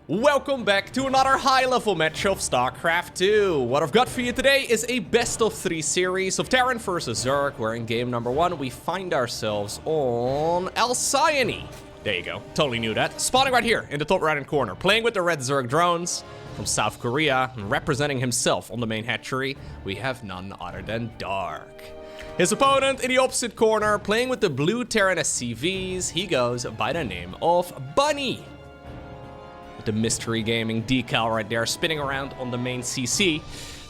Welcome back to another high-level match of StarCraft 2. What I've got for you today is a best-of-3 series of Terran versus Zerg, where in game number 1 we find ourselves on Alcyone. There you go, totally knew that. Spawning right here in the top right-hand corner, playing with the red Zerg drones from South Korea, and representing himself on the main hatchery, we have none other than Dark. His opponent in the opposite corner, playing with the blue Terran SCVs, he goes by the name of Bunny. The mystery gaming decal right there spinning around on the main CC.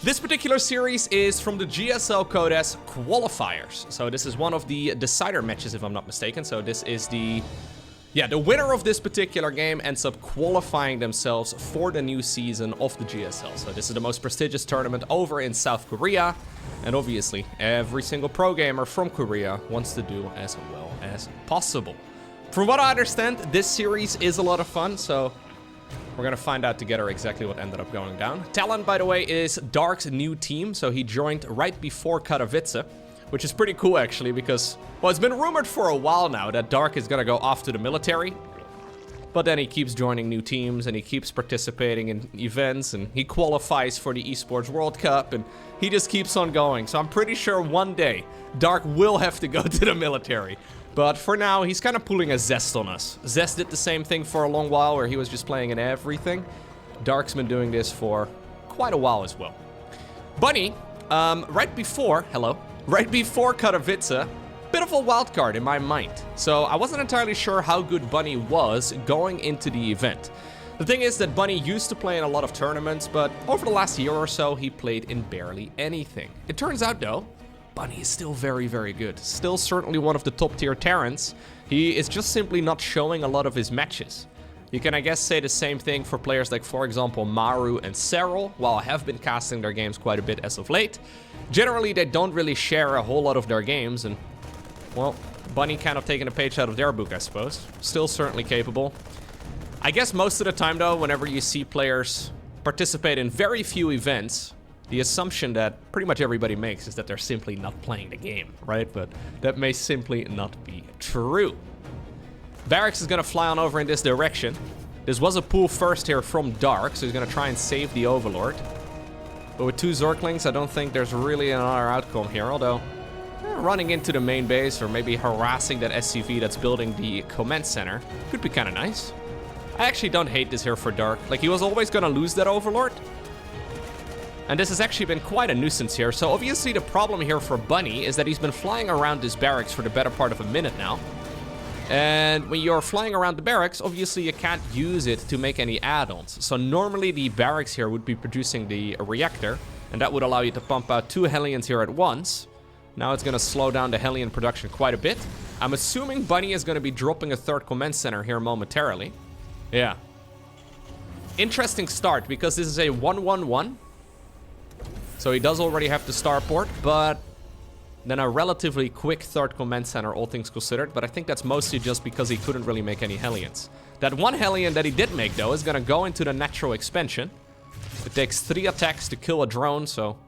This particular series is from the GSL Code S qualifiers. So this is one of the decider matches, if I'm not mistaken. So this is the winner of this particular game ends up qualifying themselves for the new season of the GSL. So this is the most prestigious tournament over in South Korea. And obviously, every single pro gamer from Korea wants to do as well as possible. From what I understand, this series is a lot of fun, so we're gonna find out together exactly what ended up going down. Talon, by the way, is Dark's new team, so he joined right before Kijkwijzer, which is pretty cool actually, because, well, it's been rumored for a while now that Dark is gonna go off to the military, but then he keeps joining new teams and he keeps participating in events and he qualifies for the Esports World Cup and he just keeps on going. So I'm pretty sure one day Dark will have to go to the military. But for now, he's kind of pulling a ZEST on us. ZEST did the same thing for a long while, where he was just playing in everything. Dark's been doing this for quite a while as well. Bunny, right before Kijkwijzer, bit of a wild card in my mind. So I wasn't entirely sure how good Bunny was going into the event. The thing is that Bunny used to play in a lot of tournaments, but over the last year or so, he played in barely anything. It turns out, though, Bunny is still very, very good. Still certainly one of the top tier Terrans. He is just simply not showing a lot of his matches. You can, I guess, say the same thing for players like, for example, Maru and Serral. While I have been casting their games quite a bit as of late, generally they don't really share a whole lot of their games, and, well, Bunny kind of taking a page out of their book, I suppose. Still certainly capable. I guess most of the time, though, whenever you see players participate in very few events, the assumption that pretty much everybody makes is that they're simply not playing the game, right? But that may simply not be true. Barracks is gonna fly on over in this direction. This was a pull first here from Dark, so he's gonna try and save the Overlord. But with two Zerglings, I don't think there's really another outcome here, although running into the main base or maybe harassing that SCV that's building the command center could be kind of nice. I actually don't hate this here for Dark. Like, he was always gonna lose that Overlord. And this has actually been quite a nuisance here. So obviously the problem here for Bunny is that he's been flying around this barracks for the better part of a minute now. And when you're flying around the barracks, obviously you can't use it to make any add-ons. So normally the barracks here would be producing the reactor, and that would allow you to pump out 2 Hellions here at once. Now it's gonna slow down the Hellion production quite a bit. I'm assuming Bunny is gonna be dropping a 3rd command center here momentarily. Yeah. Interesting start, because this is a 1-1-1. So he does already have the starport, but then a relatively quick 3rd command center, all things considered. But I think that's mostly just because he couldn't really make any Hellions. That one Hellion that he did make, though, is gonna go into the natural expansion. It takes 3 attacks to kill a drone, so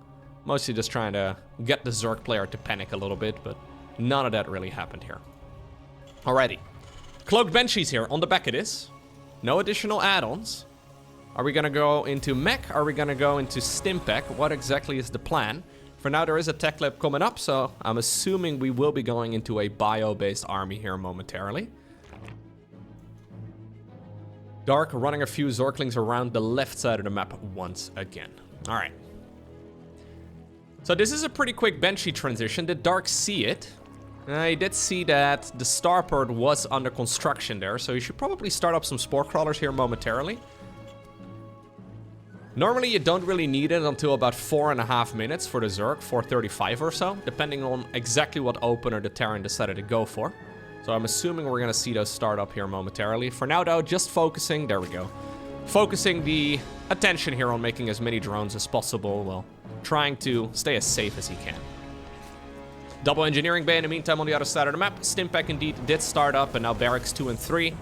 mostly just trying to get the Zerg player to panic a little bit, but none of that really happened here. Alrighty. Cloaked Banshees here on the back of this. No additional add-ons. Are we gonna go into mech? Are we gonna go into Stimpec? What exactly is the plan? For now, there is a tech lab coming up, so I'm assuming we will be going into a bio-based army here momentarily. Dark running a few Zerglings around the left side of the map once again. All right. So this is a pretty quick Banshee transition. Did Dark see it? I did see that the starport was under construction there, so you should probably start up some spore crawlers here momentarily. Normally, you don't really need it until about 4.5 minutes for the Zerg, 4:35 or so, depending on exactly what opener the Terran decided to go for. So I'm assuming we're gonna see those start up here momentarily. For now, though, just focusing, there we go. Focusing the attention here on making as many drones as possible, well, trying to stay as safe as he can. Double engineering bay in the meantime on the other side of the map. Stimpec indeed did start up, and now barracks 2 and 3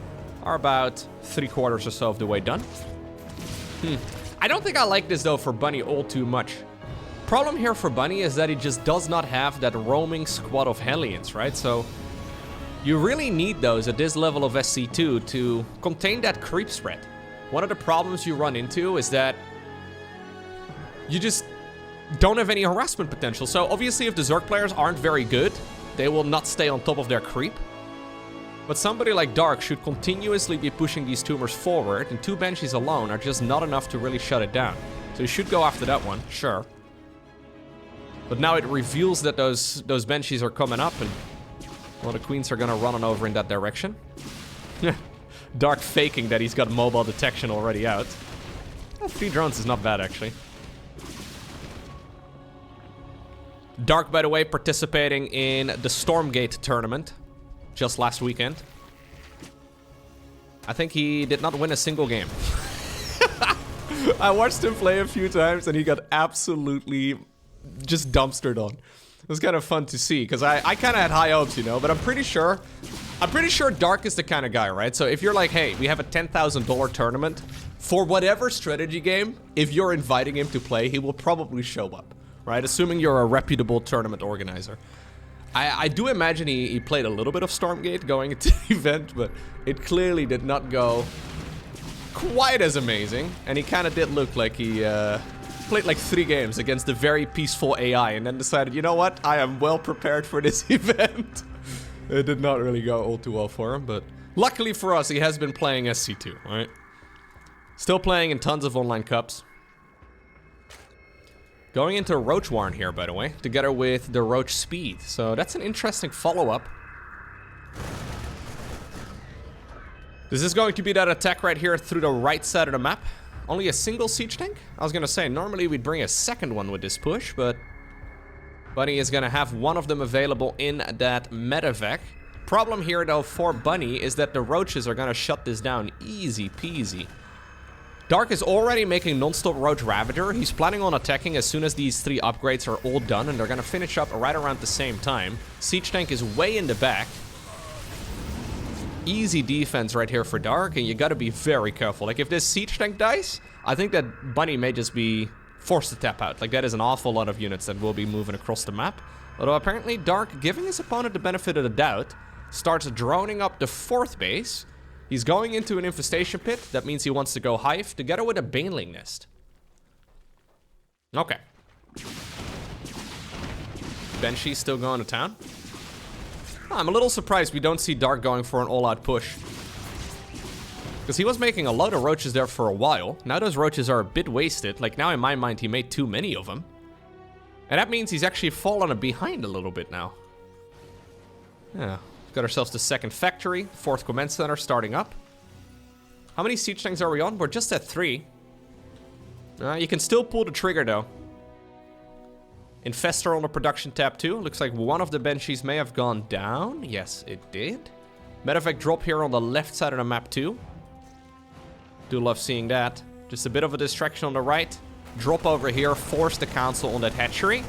are about 3/4 or so of the way done. I don't think I like this, though, for Bunny all too much. Problem here for Bunny is that he just does not have that roaming squad of Hellions, right? So you really need those at this level of SC2 to contain that creep spread. one of the problems you run into is that you just don't have any harassment potential. So obviously if the Zerg players aren't very good, they will not stay on top of their creep. But somebody like Dark should continuously be pushing these tumors forward, and 2 Banshees alone are just not enough to really shut it down. So you should go after that one, sure. But now it reveals that those Banshees are coming up, and well, the Queens are gonna run on over in that direction. Dark faking that he's got mobile detection already out. Well, 3 drones is not bad, actually. Dark, by the way, participating in the Stormgate tournament just last weekend. I think he did not win a single game. I watched him play a few times and he got absolutely just dumpstered on. It was kind of fun to see because I kind of had high hopes, you know, but I'm pretty sure Dark is the kind of guy, right? So if you're like, hey, we have a $10,000 tournament for whatever strategy game, if you're inviting him to play, he will probably show up, right? Assuming you're a reputable tournament organizer. I do imagine he played a little bit of Stormgate going into the event, but it clearly did not go quite as amazing. And he kind of did look like he played like 3 games against a very peaceful AI and then decided, you know what, I am well prepared for this event. It did not really go all too well for him, but luckily for us, he has been playing SC2, right? Still playing in tons of online cups. Going into Roach Warren here, by the way, together with the Roach Speed. So that's an interesting follow-up. This is going to be that attack right here through the right side of the map. Only a single siege tank? I was gonna say, normally we'd bring a second one with this push, but Bunny is gonna have one of them available in that medevac. Problem here, though, for Bunny is that the Roaches are gonna shut this down easy peasy. Dark is already making non-stop Roach Ravager. He's planning on attacking as soon as these 3 upgrades are all done, and they're gonna finish up right around the same time. Siege Tank is way in the back. Easy defense right here for Dark, and you gotta be very careful. Like, if this Siege Tank dies, I think that Bunny may just be forced to tap out. Like, that is an awful lot of units that will be moving across the map. Although, apparently, Dark, giving his opponent the benefit of the doubt, starts droning up the 4th base. He's going into an infestation pit. That means he wants to go Hive together with a Baneling Nest. Okay. Banshee still going to town. I'm a little surprised we don't see Dark going for an all-out push. Because he was making a lot of Roaches there for a while. Now those Roaches are a bit wasted. Like, now in my mind, he made too many of them. And that means he's actually fallen behind a little bit now. Yeah. Got ourselves the 2nd factory, 4th command center starting up. How many siege tanks are we on? We're just at 3. You can still pull the trigger though. Infestor on the production tab too. Looks like one of the Banshees may have gone down. Yes, it did. Medevac drop here on the left side of the map too. Do love seeing that. Just a bit of a distraction on the right. Drop over here, force the council on that hatchery.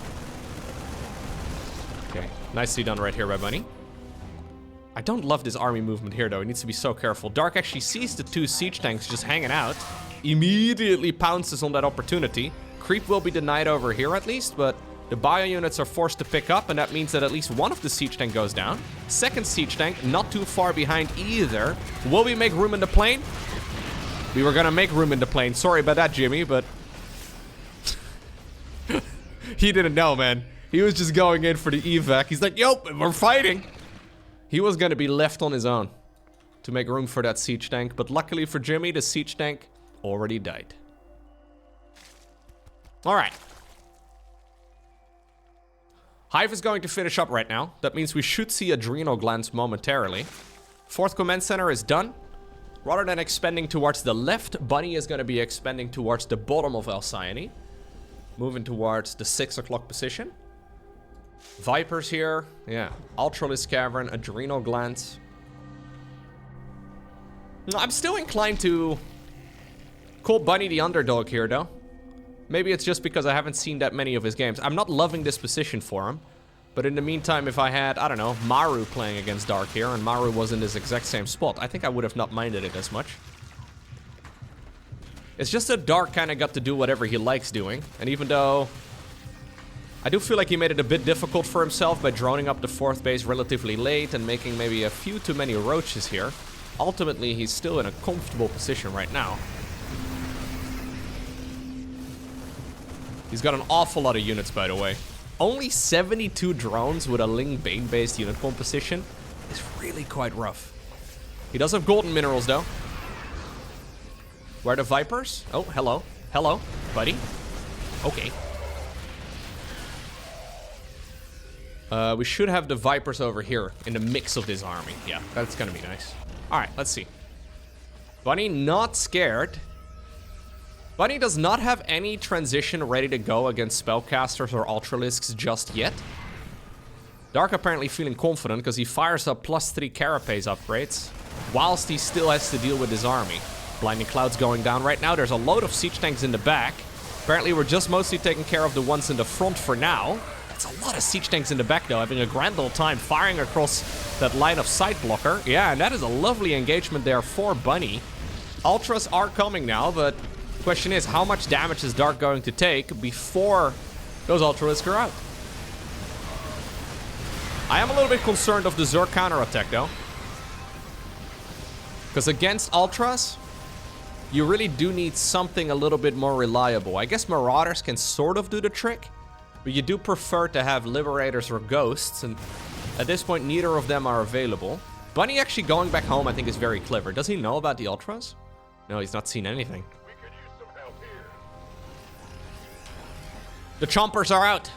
Okay, nicely done right here by Bunny. I don't love this army movement here, though. He needs to be so careful. Dark actually sees the 2 siege tanks just hanging out. Immediately pounces on that opportunity. Creep will be denied over here, at least, but the bio units are forced to pick up, and that means that at least one of the siege tank goes down. 2nd siege tank, not too far behind either. Will we make room in the plane? We were gonna make room in the plane. Sorry about that, Jimmy, but... he didn't know, man. He was just going in for the evac. He's like, yo, we're fighting. He was going to be left on his own to make room for that siege tank, but luckily for Jimmy, the siege tank already died. Alright. Hive is going to finish up right now. That means we should see Adrenal Glands momentarily. 4th command center is done. Rather than expanding towards the left, Bunny is going to be expanding towards the bottom of Alcyone. Moving towards the 6 o'clock position. Vipers here, yeah. Ultralis Cavern, Adrenal Glands. I'm still inclined to call Bunny the underdog here, though. Maybe it's just because I haven't seen that many of his games. I'm not loving this position for him. But in the meantime, if I had, I don't know, Maru playing against Dark here, and Maru was in this exact same spot, I think I would have not minded it as much. It's just that Dark kind of got to do whatever he likes doing. And even though... I do feel like he made it a bit difficult for himself by droning up the 4th base relatively late and making maybe a few too many Roaches here. Ultimately, he's still in a comfortable position right now. He's got an awful lot of units, by the way. Only 72 drones with a Ling Bane-based unit composition is really quite rough. He does have golden minerals, though. Where are the Vipers? Oh, hello. Hello, buddy. Okay. We should have the Vipers over here in the mix of this army. Yeah, that's gonna be nice. Alright, let's see. Bunny not scared. Bunny does not have any transition ready to go against spellcasters or ultralisks just yet. Dark apparently feeling confident because he fires up +3 carapace upgrades whilst he still has to deal with his army. Blinding Cloud's going down right now. There's a load of siege tanks in the back. Apparently we're just mostly taking care of the ones in the front for now. That's a lot of siege tanks in the back though, having a grand old time firing across that line of sight blocker. Yeah, and that is a lovely engagement there for Bunny. Ultras are coming now, but the question is, how much damage is Dark going to take before those Ultralisks are out? I am a little bit concerned of the Zerg counterattack though. Because against Ultras, you really do need something a little bit more reliable. I guess Marauders can sort of do the trick, but you do prefer to have Liberators or Ghosts, and at this point neither of them are available. Bunny actually going back home I think is very clever. Does he know about the Ultras? No, he's not seen anything. We could use some help here. The Chompers are out.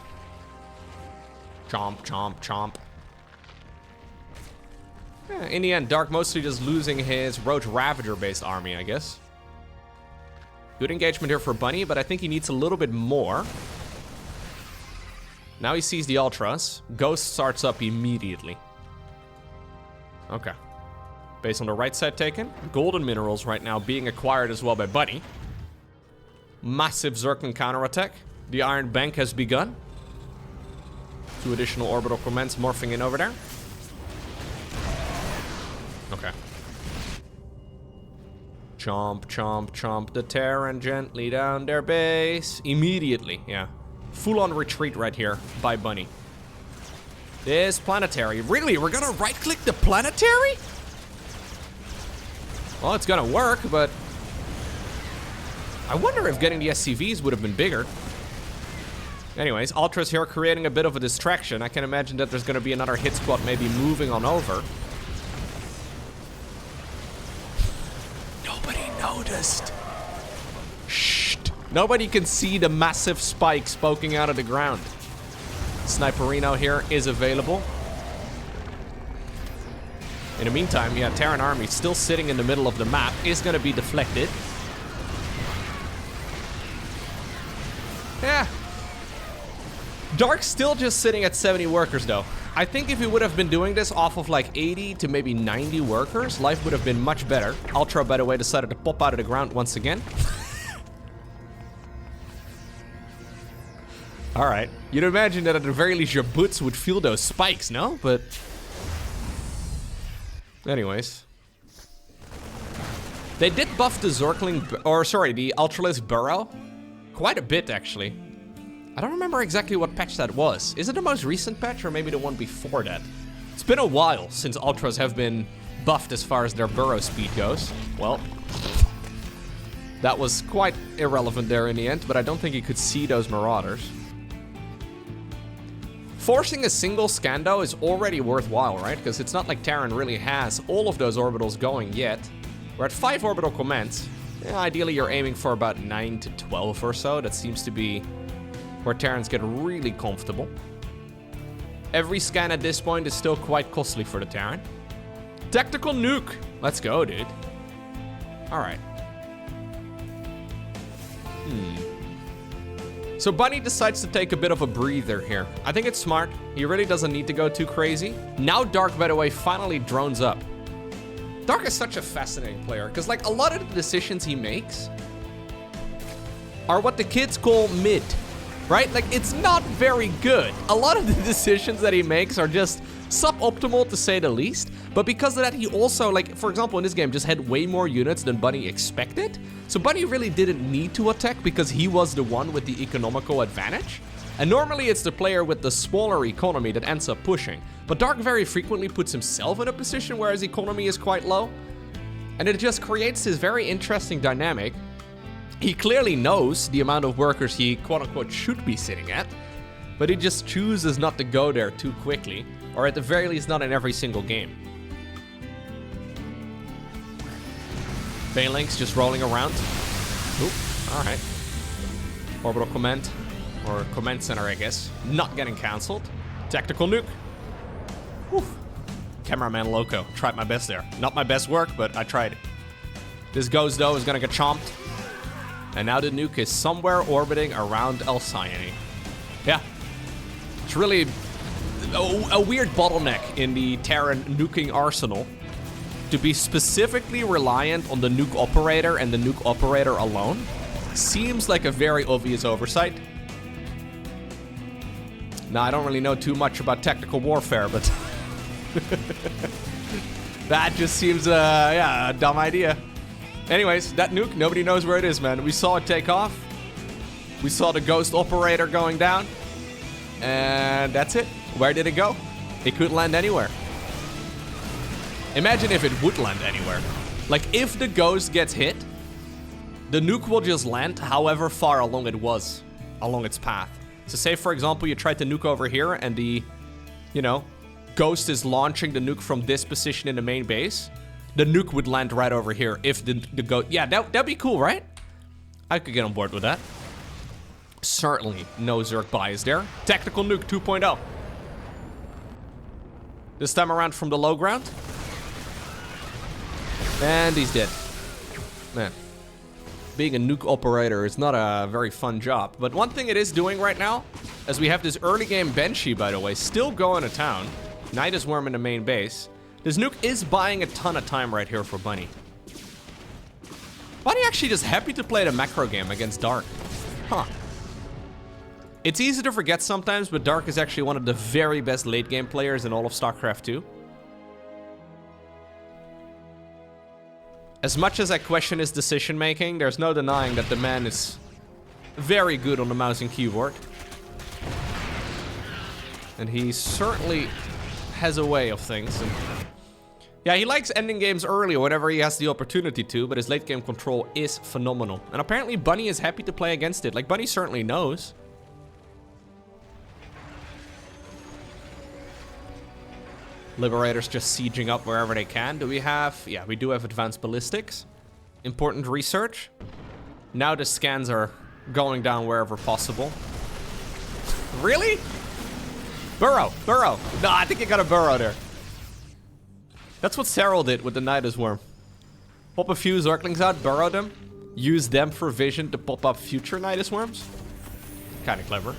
Chomp, chomp, chomp. Yeah, in the end, Dark mostly just losing his Roach Ravager-based army, I guess. Good engagement here for Bunny, but I think he needs a little bit more. Now he sees the Ultras. Ghost starts up immediately. Okay. Base on the right side taken. Golden minerals right now being acquired as well by Bunny. Massive Zergling counterattack. The Iron Bank has begun. 2 additional orbital commands morphing in over there. Okay. Chomp, chomp, chomp the Terran gently down their base. Immediately, yeah. Full-on retreat right here by Bunny. This planetary. Really? We're gonna right-click the planetary? Well, it's gonna work, but I wonder if getting the SCVs would have been bigger. Anyways, Ultras here creating a bit of a distraction. I can imagine that there's gonna be another hit squad maybe moving on over. Nobody noticed. Shh. Nobody can see the massive spikes poking out of the ground. Sniperino here is available. In the meantime, yeah, Terran army still sitting in the middle of the map is gonna be deflected. Yeah. Dark's still just sitting at 70 workers though. I think if he would have been doing this off of like 80 to maybe 90 workers, life would have been much better. Ultra, by the way, decided to pop out of the ground once again. Alright. You'd imagine that at the very least your boots would feel those spikes, no? But anyways. They did buff the Zergling, or sorry, the Ultralisk Burrow. Quite a bit, actually. I don't remember exactly what patch that was. Is it the most recent patch or maybe the one before that? It's been a while since Ultras have been buffed as far as their burrow speed goes. Well, that was quite irrelevant there in the end, but I don't think you could see those Marauders. Forcing a single scan though is already worthwhile, right? Because it's not like Terran really has all of those orbitals going yet. We're at 5 orbital commands. Yeah, ideally you're aiming for about 9 to 12 or so. That seems to be where Terrans get really comfortable. Every scan at this point is still quite costly for the Terran. Tactical Nuke. Let's go, dude. Alright. So Bunny decides to take a bit of a breather here. I think it's smart. He really doesn't need to go too crazy. Now Dark, by the way, finally drones up. Dark is such a fascinating player, because like a lot of the decisions he makes are what the kids call mid, right? Like it's not very good. A lot of the decisions that he makes are just suboptimal to say the least, but because of that he also, like for example in this game, just had way more units than Bunny expected. So Bunny really didn't need to attack because he was the one with the economical advantage. And normally it's the player with the smaller economy that ends up pushing. But Dark very frequently puts himself in a position where his economy is quite low. And it just creates this very interesting dynamic He clearly knows the amount of workers he quote-unquote should be sitting at, but he just chooses not to go there too quickly, or at the very least not in every single game. Phalanx just rolling around. Oop, alright. Orbital Command, or Command Center, I guess. Not getting cancelled. Tactical Nuke. Whew. Cameraman Loco. Tried my best there. Not my best work, but I tried it. This Ghost, though, is gonna get chomped. And now the nuke is somewhere orbiting around Alcyone. Yeah. It's really a weird bottleneck in the Terran nuking arsenal to be specifically reliant on the nuke operator and the nuke operator alone. Seems like a very obvious oversight. Now, I don't really know too much about tactical warfare, but that just seems, a dumb idea. Anyways, that nuke, nobody knows where it is, man. We saw it take off. We saw the ghost operator going down. And that's it. Where did it go? It could land anywhere. Imagine if it would land anywhere. Like, if the ghost gets hit, the nuke will just land however far along it was, along its path. So say, for example, you tried to nuke over here and the, ghost is launching the nuke from this position in the main base. The nuke would land right over here if the ghost... Yeah, that'd be cool, right? I could get on board with that. Certainly no Zerg bias there. Tactical Nuke 2.0. This time around from the low ground. And he's dead. Man. Being a nuke operator is not a very fun job. But one thing it is doing right now, as we have this early game Banshee, by the way, still going to town. Nidus Worm in the main base. This nuke is buying a ton of time right here for Bunny. Bunny actually just happy to play the macro game against Dark. Huh. It's easy to forget sometimes, but Dark is actually one of the very best late game players in all of StarCraft 2. As much as I question his decision making, there's no denying that the man is very good on the mouse and keyboard. And he certainly has a way of things. And yeah, he likes ending games early whenever he has the opportunity to, but his late game control is phenomenal. And apparently Bunny is happy to play against it. Like, Bunny certainly knows. Liberators just sieging up wherever they can. Do we have... Yeah, we do have advanced ballistics. Important research. Now the scans are going down wherever possible. Really? Burrow, burrow. No, I think you got a burrow there. That's what Cyril did with the Nidus Worm. Pop a few Zerglings out, burrow them. Use them for vision to pop up future Nidus Worms. Kinda clever.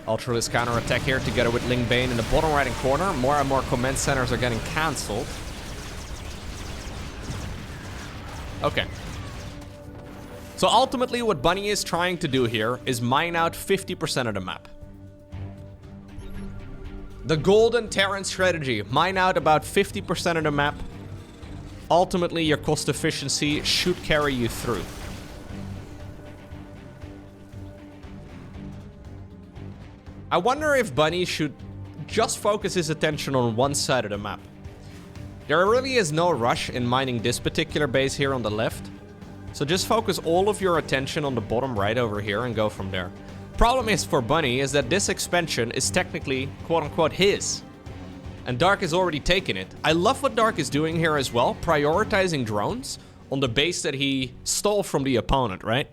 Ultralisk counter-attack here together with Ling Bane in the bottom right-hand corner. More and more command centers are getting cancelled. Okay. So ultimately what Bunny is trying to do here is mine out 50% of the map. The golden Terran strategy. Mine out about 50% of the map. Ultimately your cost efficiency should carry you through. I wonder if Bunny should just focus his attention on one side of the map. There really is no rush in mining this particular base here on the left. So just focus all of your attention on the bottom right over here and go from there. Problem is for Bunny is that this expansion is technically quote-unquote his. And Dark has already taken it. I love what Dark is doing here as well, prioritizing drones on the base that he stole from the opponent, right?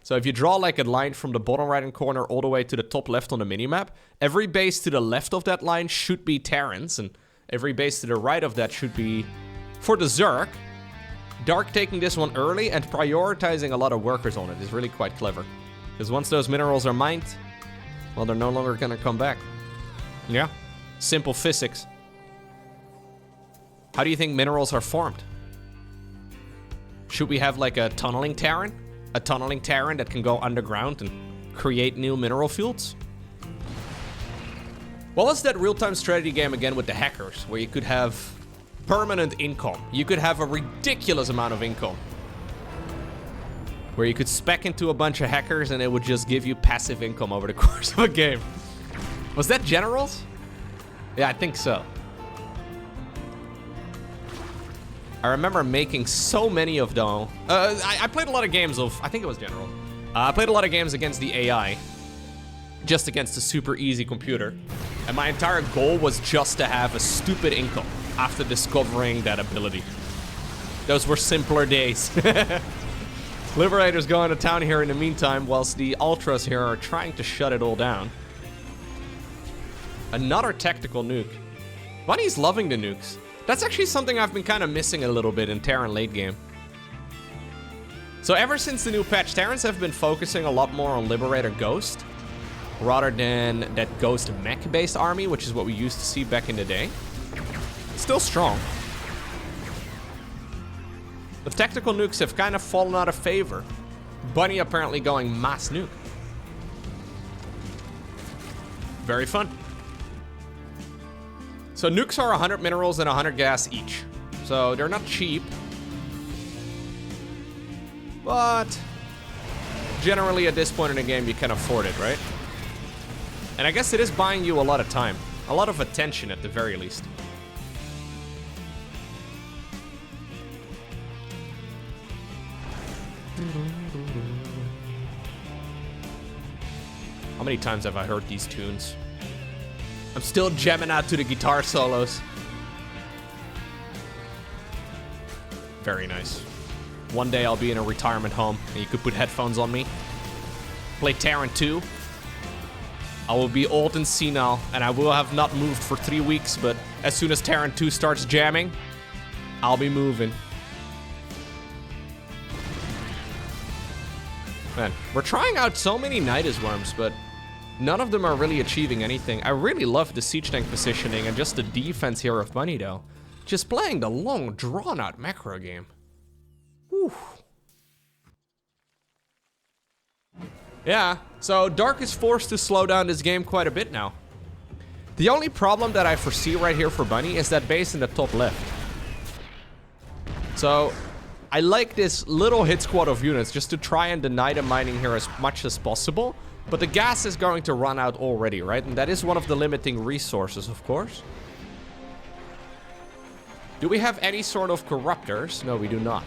So if you draw like a line from the bottom right-hand corner all the way to the top left on the minimap, every base to the left of that line should be Terrans, and every base to the right of that should be for the Zerg. Dark taking this one early and prioritizing a lot of workers on it is really quite clever. Because once those minerals are mined, well, they're no longer gonna come back. Yeah, simple physics. How do you think minerals are formed? Should we have like a tunneling Terran? A tunneling Terran that can go underground and create new mineral fields? What was that real-time strategy game again with the hackers, where you could have permanent income? You could have a ridiculous amount of income. Where you could spec into a bunch of hackers and it would just give you passive income over the course of a game. Was that Generals? Yeah, I think so. I remember making so many of them. I played a lot of games of, I think it was General. I played a lot of games against the AI. Just against a super easy computer. And my entire goal was just to have a stupid income after discovering that ability. Those were simpler days. Liberators going to town here in the meantime, whilst the Ultras here are trying to shut it all down. Another tactical nuke. Bunny's loving the nukes. That's actually something I've been kind of missing a little bit in Terran late game. So ever since the new patch, Terrans have been focusing a lot more on Liberator Ghost, rather than that Ghost mech-based army, which is what we used to see back in the day. Still strong. But tactical nukes have kind of fallen out of favor. Bunny apparently going mass nuke. Very fun. So nukes are 100 minerals and 100 gas each. So they're not cheap. But generally at this point in the game, you can afford it, right? And I guess it is buying you a lot of time. A lot of attention at the very least. How many times have I heard these tunes? I'm still jamming out to the guitar solos. Very nice. One day I'll be in a retirement home and you could put headphones on me. Play Terran 2. I will be old and senile and I will have not moved for 3 weeks, but as soon as Terran 2 starts jamming, I'll be moving. Man, we're trying out so many Nidus worms, but none of them are really achieving anything. I really love the siege tank positioning and just the defense here of Bunny, though. Just playing the long, drawn-out macro game. Whew. Yeah, so Dark is forced to slow down this game quite a bit now. The only problem that I foresee right here for Bunny is that base in the top left. So I like this little hit squad of units just to try and deny the mining here as much as possible. But the gas is going to run out already, right? And that is one of the limiting resources, of course. Do we have any sort of corruptors? No, we do not.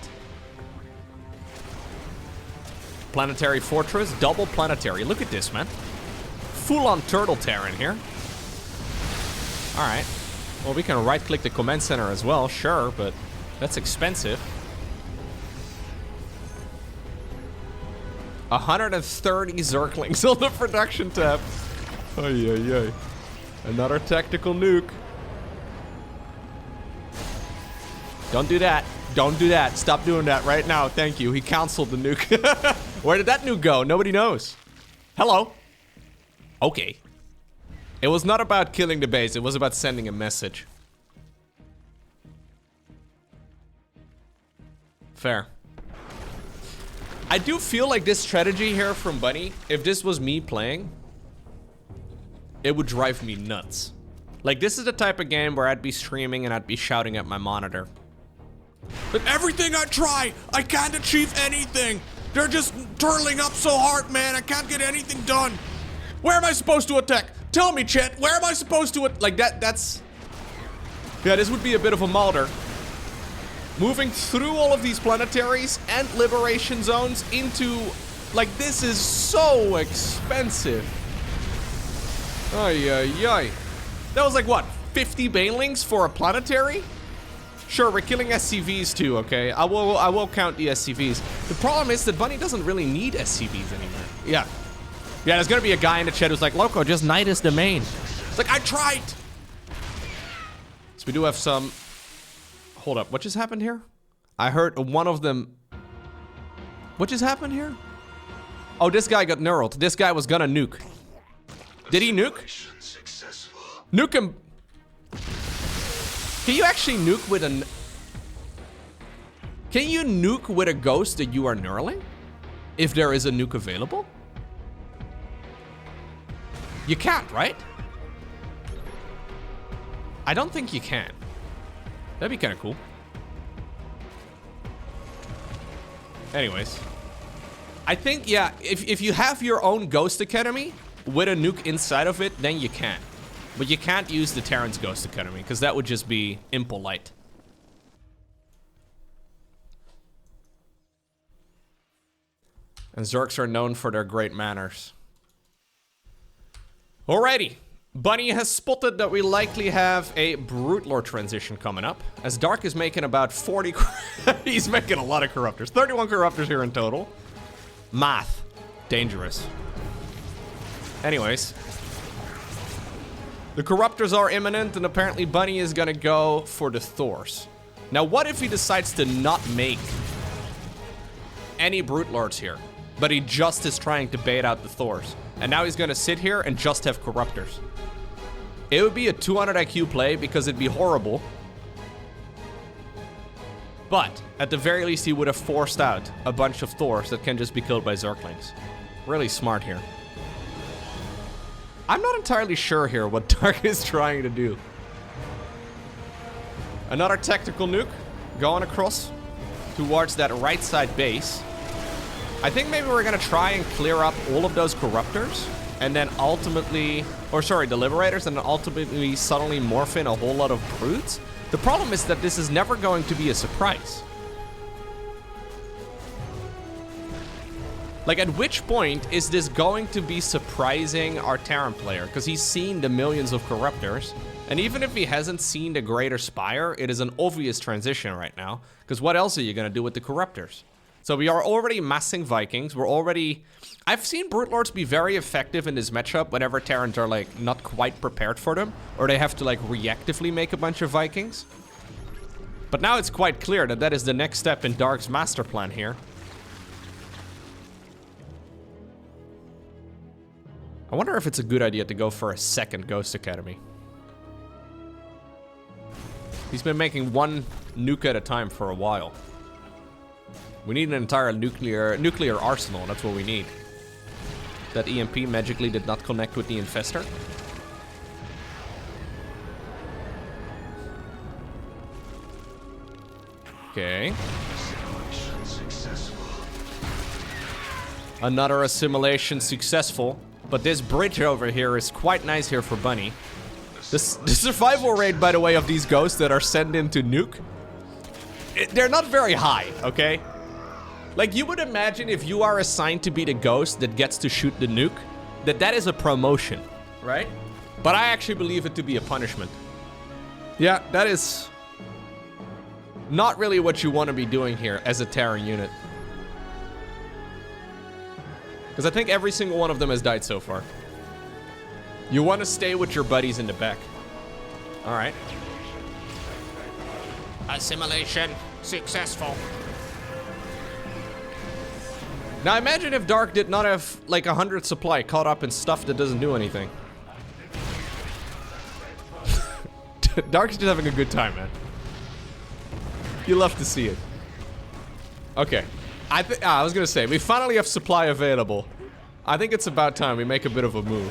Planetary Fortress, double planetary. Look at this, man. Full-on turtle Terran here. Alright. Well, we can right-click the command center as well, sure, but that's expensive. 130 Zerglings on the production tab. Ay, ay, ay. Another tactical nuke. Don't do that. Don't do that. Stop doing that right now. Thank you. He canceled the nuke. Where did that nuke go? Nobody knows. Hello. Okay. It was not about killing the base. It was about sending a message. Fair. I do feel like this strategy here from Bunny, if this was me playing, it would drive me nuts. Like, this is the type of game where I'd be streaming and I'd be shouting at my monitor. But everything I try, I can't achieve anything. They're just turtling up so hard, man. I can't get anything done. Where am I supposed to attack? Tell me, chat. Where am I supposed to like that's... Yeah, this would be a bit of a Mulder. Moving through all of these planetaries and liberation zones into... Like, this is so expensive. Ay, ay, ay. That was like, what, 50 banelings for a planetary? Sure, we're killing SCVs too, okay? I will count the SCVs. The problem is that Bunny doesn't really need SCVs anymore. Yeah. Yeah, there's gonna be a guy in the chat who's like, Lowko, just Nidus the main. It's like, I tried! So we do have some... Hold up, what just happened here? I heard one of them... What just happened here? Oh, this guy got knurled. This guy was gonna nuke. Did he nuke? Nuke him. Can you actually nuke with an... Can you nuke with a ghost that you are knurling? If there is a nuke available? You can't, right? I don't think you can. That'd be kind of cool. Anyways. I think, yeah, if you have your own Ghost Academy with a nuke inside of it, then you can. But you can't use the Terran's Ghost Academy, because that would just be impolite. And Zergs are known for their great manners. Alrighty. Bunny has spotted that we likely have a Brute Lord transition coming up. As Dark is making about 40... He's making a lot of Corruptors. 31 Corruptors here in total. Math. Dangerous. Anyways. The Corruptors are imminent, and apparently Bunny is gonna go for the Thors. Now, what if he decides to not make any Brute Lords here, but he just is trying to bait out the Thors? And now he's gonna sit here and just have Corruptors. It would be a 200 IQ play because it'd be horrible. But, at the very least, he would have forced out a bunch of Thors that can just be killed by Zerglings. Really smart here. I'm not entirely sure here what Dark is trying to do. Another tactical nuke going across towards that right side base. I think maybe we're gonna try and clear up all of those Corruptors and then ultimately, or sorry, the Liberators, and then ultimately suddenly morph in a whole lot of Brutes. The problem is that this is never going to be a surprise. Like, at which point is this going to be surprising our Terran player? Because he's seen the millions of Corruptors. And even if he hasn't seen the Greater Spire, it is an obvious transition right now. Because what else are you going to do with the Corruptors? So we are already massing Vikings. We're already... I've seen Brute Lords be very effective in this matchup whenever Terrans are, like, not quite prepared for them. Or they have to, like, reactively make a bunch of Vikings. But now it's quite clear that that is the next step in Dark's master plan here. I wonder if it's a good idea to go for a second Ghost Academy. He's been making one nuke at a time for a while. We need an entire nuclear arsenal. That's what we need. That EMP magically did not connect with the Infestor. Okay. Another assimilation successful. But this bridge over here is quite nice here for Bunny. The survival rate, by the way, of these ghosts that are sent into nuke, they're not very high, okay? Like, you would imagine if you are assigned to be the ghost that gets to shoot the nuke, that is a promotion, right? But I actually believe it to be a punishment. Yeah, that is not really what you want to be doing here as a Terran unit. Because I think every single one of them has died so far. You want to stay with your buddies in the back. Alright. Assimilation successful. Now imagine if Dark did not have like 100 supply caught up in stuff that doesn't do anything. Dark's just having a good time, man. You love to see it. Okay. I was gonna say, we finally have supply available. I think it's about time we make a bit of a move.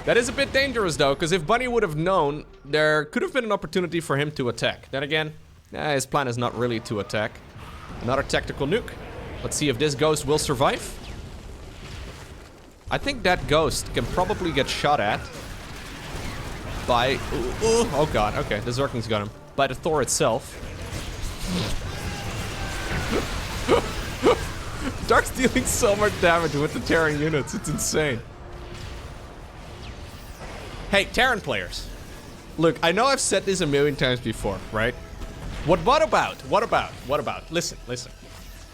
That is a bit dangerous though, because if Bunny would have known, there could have been an opportunity for him to attack. Then again, his plan is not really to attack. Another tactical nuke. Let's see if this ghost will survive. I think that ghost can probably get shot at by... oh god, okay, the Zerglings got him. By the Thor itself. Dark's dealing so much damage with the Terran units, it's insane. Hey, Terran players. Look, I know I've said this a million times before, right? What about? Listen.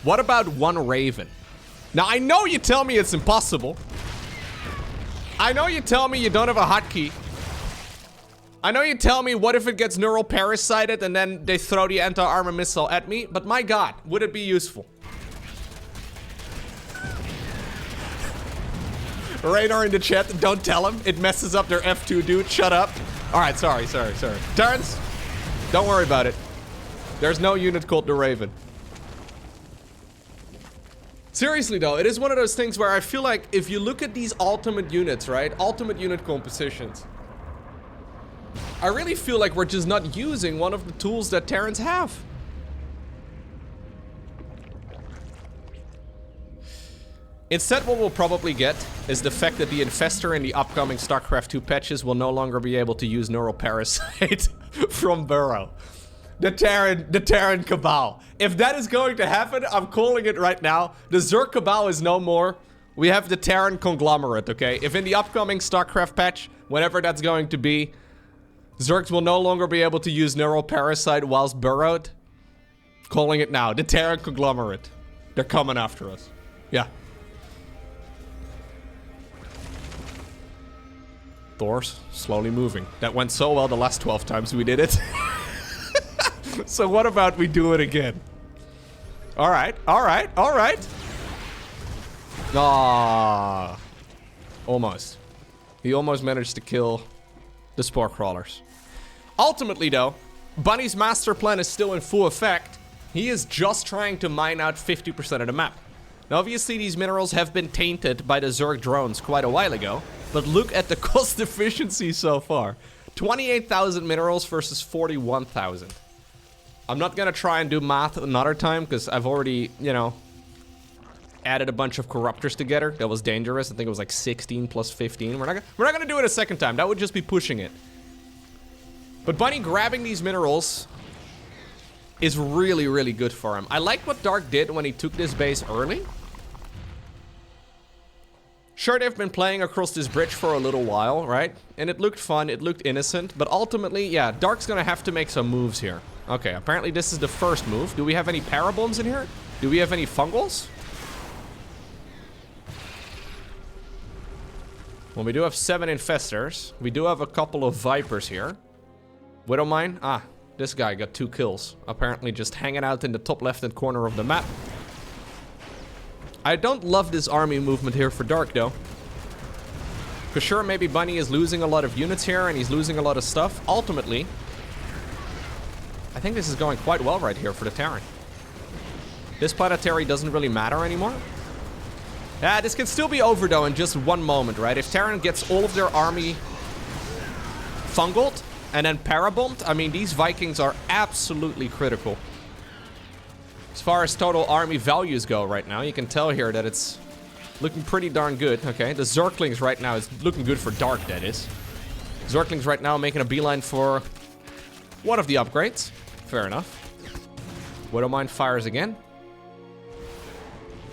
What about one Raven? Now, I know you tell me it's impossible. I know you tell me you don't have a hotkey. I know you tell me, what if it gets neural parasited and then they throw the anti-armor missile at me? But my god, would it be useful? Radar in the chat, don't tell him. It messes up their F2, dude. Shut up. Alright, sorry. Terrans, don't worry about it. There's no unit called the Raven. Seriously though, it is one of those things where I feel like if you look at these ultimate units, right? Ultimate unit compositions. I really feel like we're just not using one of the tools that Terrans have. Instead, what we'll probably get is the fact that the Infestor in the upcoming StarCraft 2 patches will no longer be able to use Neural Parasite from Burrow. The Terran Cabal. If that is going to happen, I'm calling it right now. The Zerg Cabal is no more. We have the Terran Conglomerate, okay? If in the upcoming StarCraft patch, whenever that's going to be, Zergs will no longer be able to use Neural Parasite whilst burrowed. Calling it now. The Terran Conglomerate. They're coming after us. Yeah. Thor's slowly moving. That went so well the last 12 times we did it. So what about we do it again? Alright, alright, alright. Ah, almost. He almost managed to kill the Spore Crawlers. Ultimately though, Bunny's master plan is still in full effect. He is just trying to mine out 50% of the map. Now obviously these minerals have been tainted by the Zerg drones quite a while ago, but look at the cost efficiency so far. 28,000 minerals versus 41,000. I'm not gonna try and do math another time because I've already, you know, added a bunch of corruptors together. That was dangerous. I think it was like 16 plus 15. We're not gonna do it a second time. That would just be pushing it. But Bunny grabbing these minerals is really, really good for him. I like what Dark did when he took this base early. Sure, they've been playing across this bridge for a little while, right? And it looked fun, it looked innocent, but ultimately, yeah, Dark's gonna have to make some moves here. Okay, apparently this is the first move. Do we have any parabombs in here? Do we have any fungals? Well, we do have 7 infestors. We do have a couple of vipers here. Widowmine? Ah, this guy got 2 kills. Apparently just hanging out in the top left-hand corner of the map. I don't love this army movement here for Dark, though. For sure, maybe Bunny is losing a lot of units here, and he's losing a lot of stuff. Ultimately, I think this is going quite well right here for the Terran. This planetary doesn't really matter anymore. Yeah, this can still be over, though, in just one moment, right? If Terran gets all of their army fungled and then parabombed, I mean, these Vikings are absolutely critical. As far as total army values go right now, you can tell here that it's looking pretty darn good. Okay, the Zerglings right now is looking good for Dark, that is. Zerglings right now making a beeline for one of the upgrades. Fair enough. Widowmine fires again.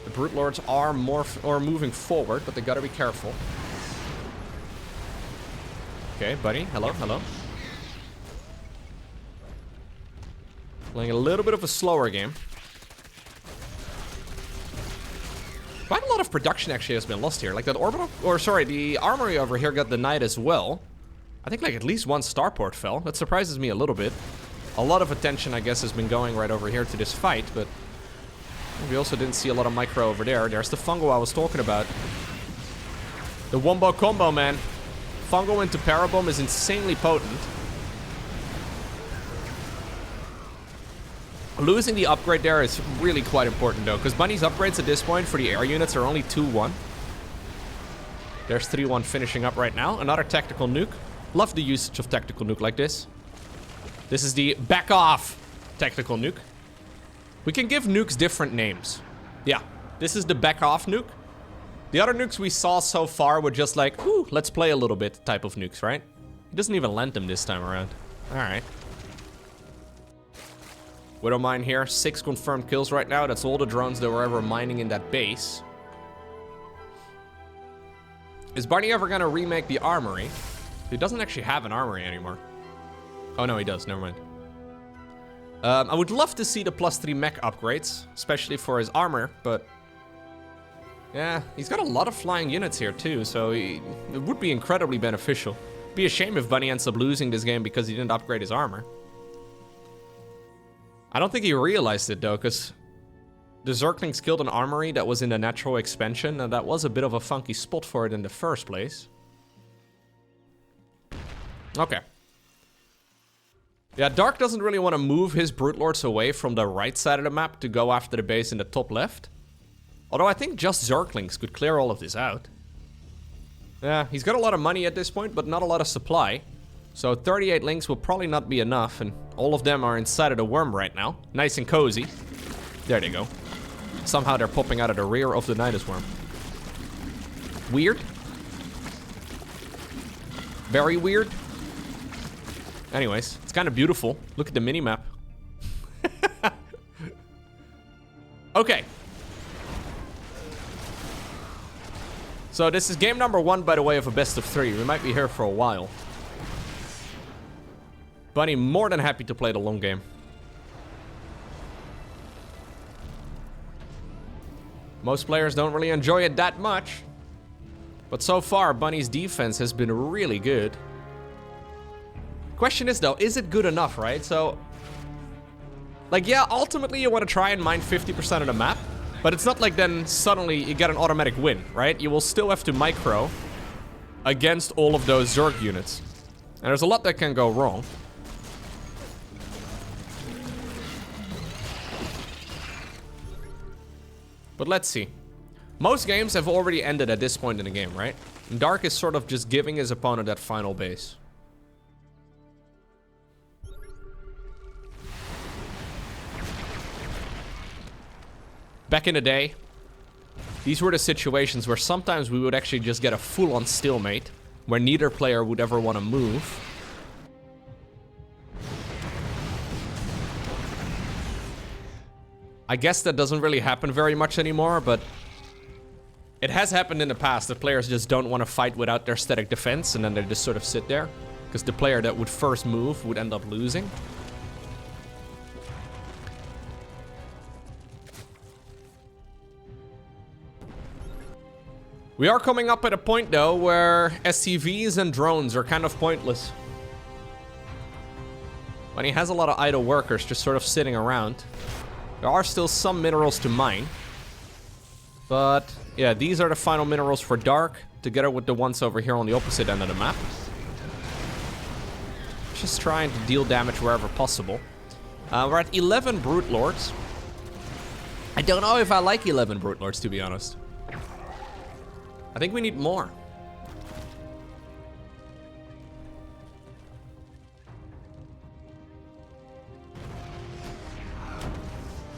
The Brute Lords are moving forward, but they gotta be careful. Okay, buddy. Hello, hello. Playing a little bit of a slower game. Quite a lot of production actually has been lost here. Like that orbital, or sorry, the armory over here got denied as well. I think like at least one starport fell. That surprises me a little bit. A lot of attention, I guess, has been going right over here to this fight, but we also didn't see a lot of micro over there. There's the fungal I was talking about. The wombo combo, man. Fungal into parabomb is insanely potent. Losing the upgrade there is really quite important, though, because Bunny's upgrades at this point for the air units are only 2-1. There's 3-1 finishing up right now. Another tactical nuke. Love the usage of tactical nuke like this. This is the back off tactical nuke. We can give nukes different names. Yeah, this is the back off nuke. The other nukes we saw so far were just like, ooh, let's play a little bit type of nukes, right? He doesn't even lend them this time around. All right. Widowmine here, 6 confirmed kills right now. That's all the drones that were ever mining in that base. Is Barney ever gonna remake the armory? He doesn't actually have an armory anymore. Oh no, he does, never mind. I would love to see the +3 mech upgrades, especially for his armor, but yeah, he's got a lot of flying units here too, so it would be incredibly beneficial. Be a shame if Bunny ends up losing this game because he didn't upgrade his armor. I don't think he realized it though, because the Zerglings killed an armory that was in the natural expansion, and that was a bit of a funky spot for it in the first place. Okay. Yeah, Dark doesn't really want to move his Brute Lords away from the right side of the map to go after the base in the top left. Although I think just Zerglings could clear all of this out. Yeah, he's got a lot of money at this point, but not a lot of supply. So 38 links will probably not be enough, and all of them are inside of the worm right now. Nice and cozy. There they go. Somehow they're popping out of the rear of the Nidus worm. Weird. Very weird. Anyways, it's kind of beautiful. Look at the minimap. Okay. So this is game number 1, by the way, of a best of 3. We might be here for a while. Bunny more than happy to play the long game. Most players don't really enjoy it that much. But so far, Bunny's defense has been really good. Question is, though, is it good enough, right? So, like, yeah, ultimately you want to try and mine 50% of the map. But it's not like then suddenly you get an automatic win, right? You will still have to micro against all of those Zerg units. And there's a lot that can go wrong. But let's see. Most games have already ended at this point in the game, right? And Dark is sort of just giving his opponent that final base. Back in the day, these were the situations where sometimes we would actually just get a full-on stalemate, where neither player would ever want to move. I guess that doesn't really happen very much anymore, but it has happened in the past that players just don't want to fight without their static defense, and then they just sort of sit there, because the player that would first move would end up losing. We are coming up at a point, though, where SCVs and drones are kind of pointless. When he has a lot of idle workers just sort of sitting around. There are still some minerals to mine. But, yeah, these are the final minerals for Dark, together with the ones over here on the opposite end of the map. Just trying to deal damage wherever possible. We're at 11 Brute Lords. I don't know if I like 11 Brute Lords, to be honest. I think we need more.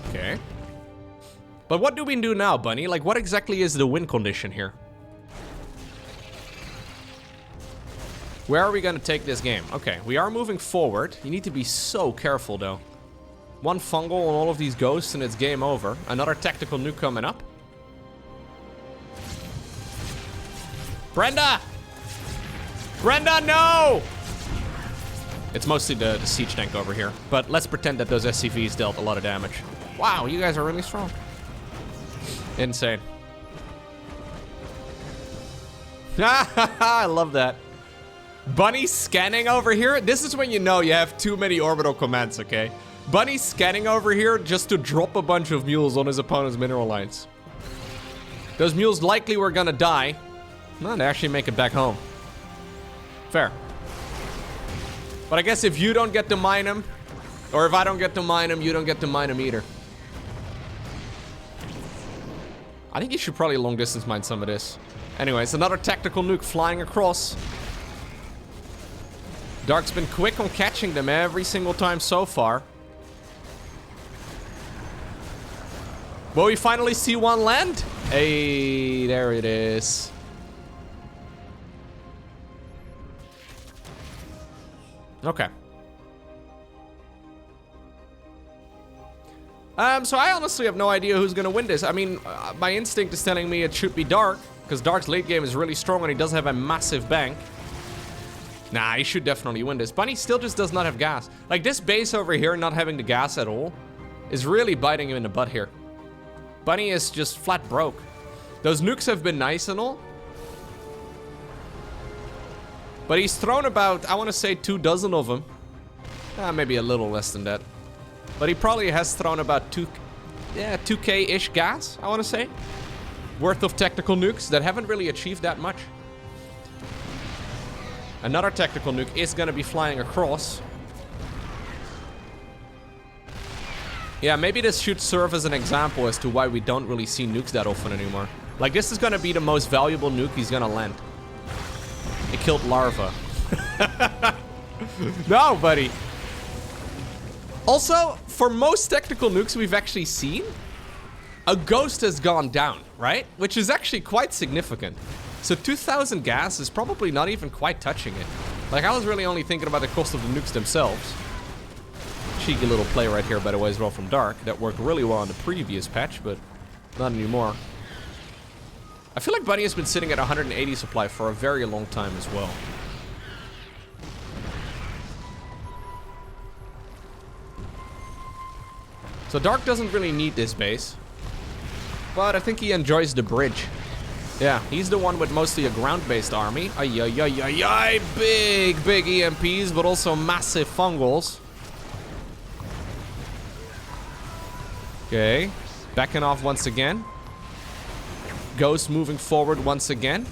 Okay. But what do we do now, Bunny? Like, what exactly is the win condition here? Where are we going to take this game? Okay, we are moving forward. You need to be so careful, though. One fungal on all of these ghosts and it's game over. Another tactical nuke coming up. Brenda! Brenda, no! It's mostly the siege tank over here. But let's pretend that those SCVs dealt a lot of damage. Wow, you guys are really strong. Insane. I love that. Bunny scanning over here. This is when you know you have too many orbital commands, okay? Bunny scanning over here just to drop a bunch of mules on his opponent's mineral lines. Those mules likely were gonna die. No, they actually make it back home. Fair. But I guess if you don't get to mine them, or if I don't get to mine them, you don't get to mine them either. I think you should probably long distance mine some of this. Anyways, another tactical nuke flying across. Dark's been quick on catching them every single time so far. Will we finally see one land? Hey, there it is. Okay. So I honestly have no idea who's gonna win this. I mean, my instinct is telling me it should be Dark, because Dark's late game is really strong and he does have a massive bank. Nah, he should definitely win this. Bunny still just does not have gas. Like, this base over here not having the gas at all is really biting him in the butt here. Bunny is just flat broke. Those nukes have been nice and all. But he's thrown about, I want to say 24 of them. Maybe a little less than that. But he probably has thrown about 2K-ish gas, I want to say. Worth of tactical nukes that haven't really achieved that much. Another tactical nuke is going to be flying across. Yeah, maybe this should serve as an example as to why we don't really see nukes that often anymore. Like, this is going to be the most valuable nuke he's going to land. It killed larva. No, buddy. Also, for most tactical nukes we've actually seen, a ghost has gone down, right? Which is actually quite significant. So 2,000 gas is probably not even quite touching it. Like, I was really only thinking about the cost of the nukes themselves. Cheeky little play right here, by the way, as well from Dark. That worked really well in the previous patch, but not anymore. I feel like Bunny has been sitting at 180 supply for a very long time as well. So Dark doesn't really need this base. But I think he enjoys the bridge. Yeah, he's the one with mostly a ground-based army. Ay, ay, ay, ay, ay, big EMPs, but also massive fungals. Okay, backing off once again. Ghost moving forward once again.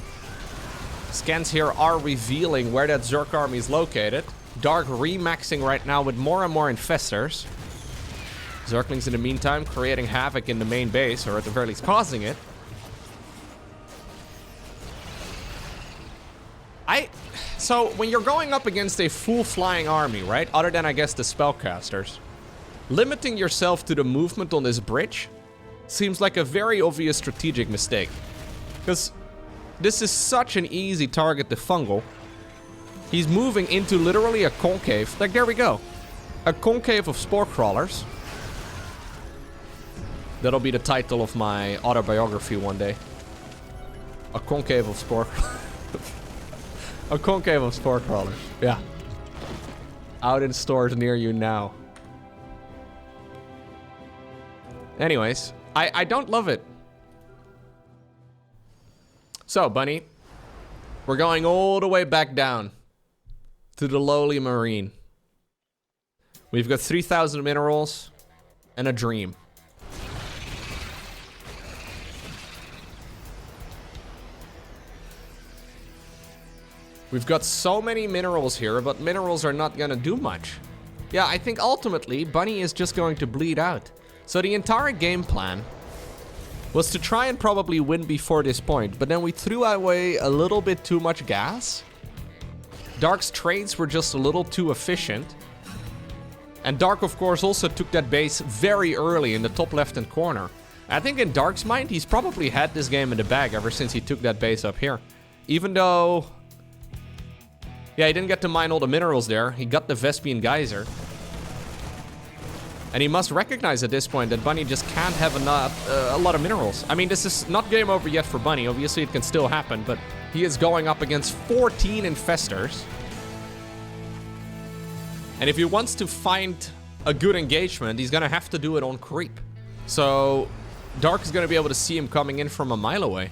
Scans here are revealing where that Zerg army is located. Dark remaxing right now with more and more infestors. Zerglings in the meantime creating havoc in the main base, or at the very least causing it. So when you're going up against a full flying army, right? Other than I guess the spellcasters, limiting yourself to the movement on this bridge seems like a very obvious strategic mistake. Because this is such an easy target to fungal. He's moving into literally a concave. Like, there we go. A concave of spore crawlers. That'll be the title of my autobiography one day. A concave of spore A concave of spore crawlers. Yeah. Out in stores near you now. Anyways, I don't love it. So, Bunny, we're going all the way back down to the lowly marine. We've got 3,000 minerals and a dream. We've got so many minerals here, but minerals are not gonna do much. Yeah, I think ultimately, Bunny is just going to bleed out. So the entire game plan was to try and probably win before this point, but then we threw away a little bit too much gas. Dark's trades were just a little too efficient. And Dark, of course, also took that base very early in the top left-hand corner. I think in Dark's mind, he's probably had this game in the bag ever since he took that base up here. Even though... yeah, he didn't get to mine all the minerals there. He got the Vespian Geyser. And he must recognize at this point that Bunny just can't have a lot of minerals. I mean, this is not game over yet for Bunny. Obviously, it can still happen, but he is going up against 14 infestors. And if he wants to find a good engagement, he's gonna have to do it on creep. So Dark is gonna be able to see him coming in from a mile away.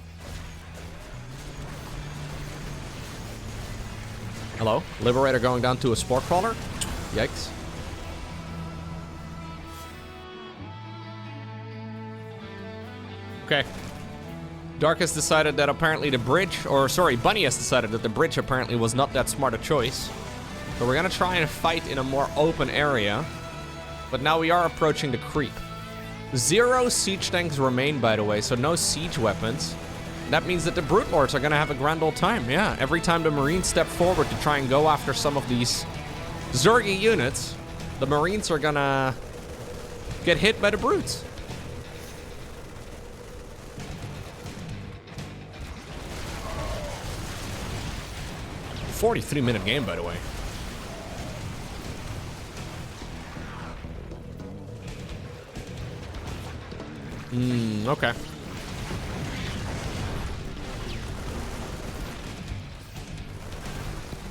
Hello? Liberator going down to a spore crawler? Yikes. Okay. Dark has decided that apparently the bridge, or sorry, Bunny has decided that the bridge apparently was not that smart a choice. So we're gonna try and fight in a more open area. But now we are approaching the creep. 0 siege tanks remain, by the way, so no siege weapons. That means that the Brute Lords are gonna have a grand old time, yeah. Every time the Marines step forward to try and go after some of these Zergy units, the Marines are gonna get hit by the Brutes. 43-minute game, by the way. Okay.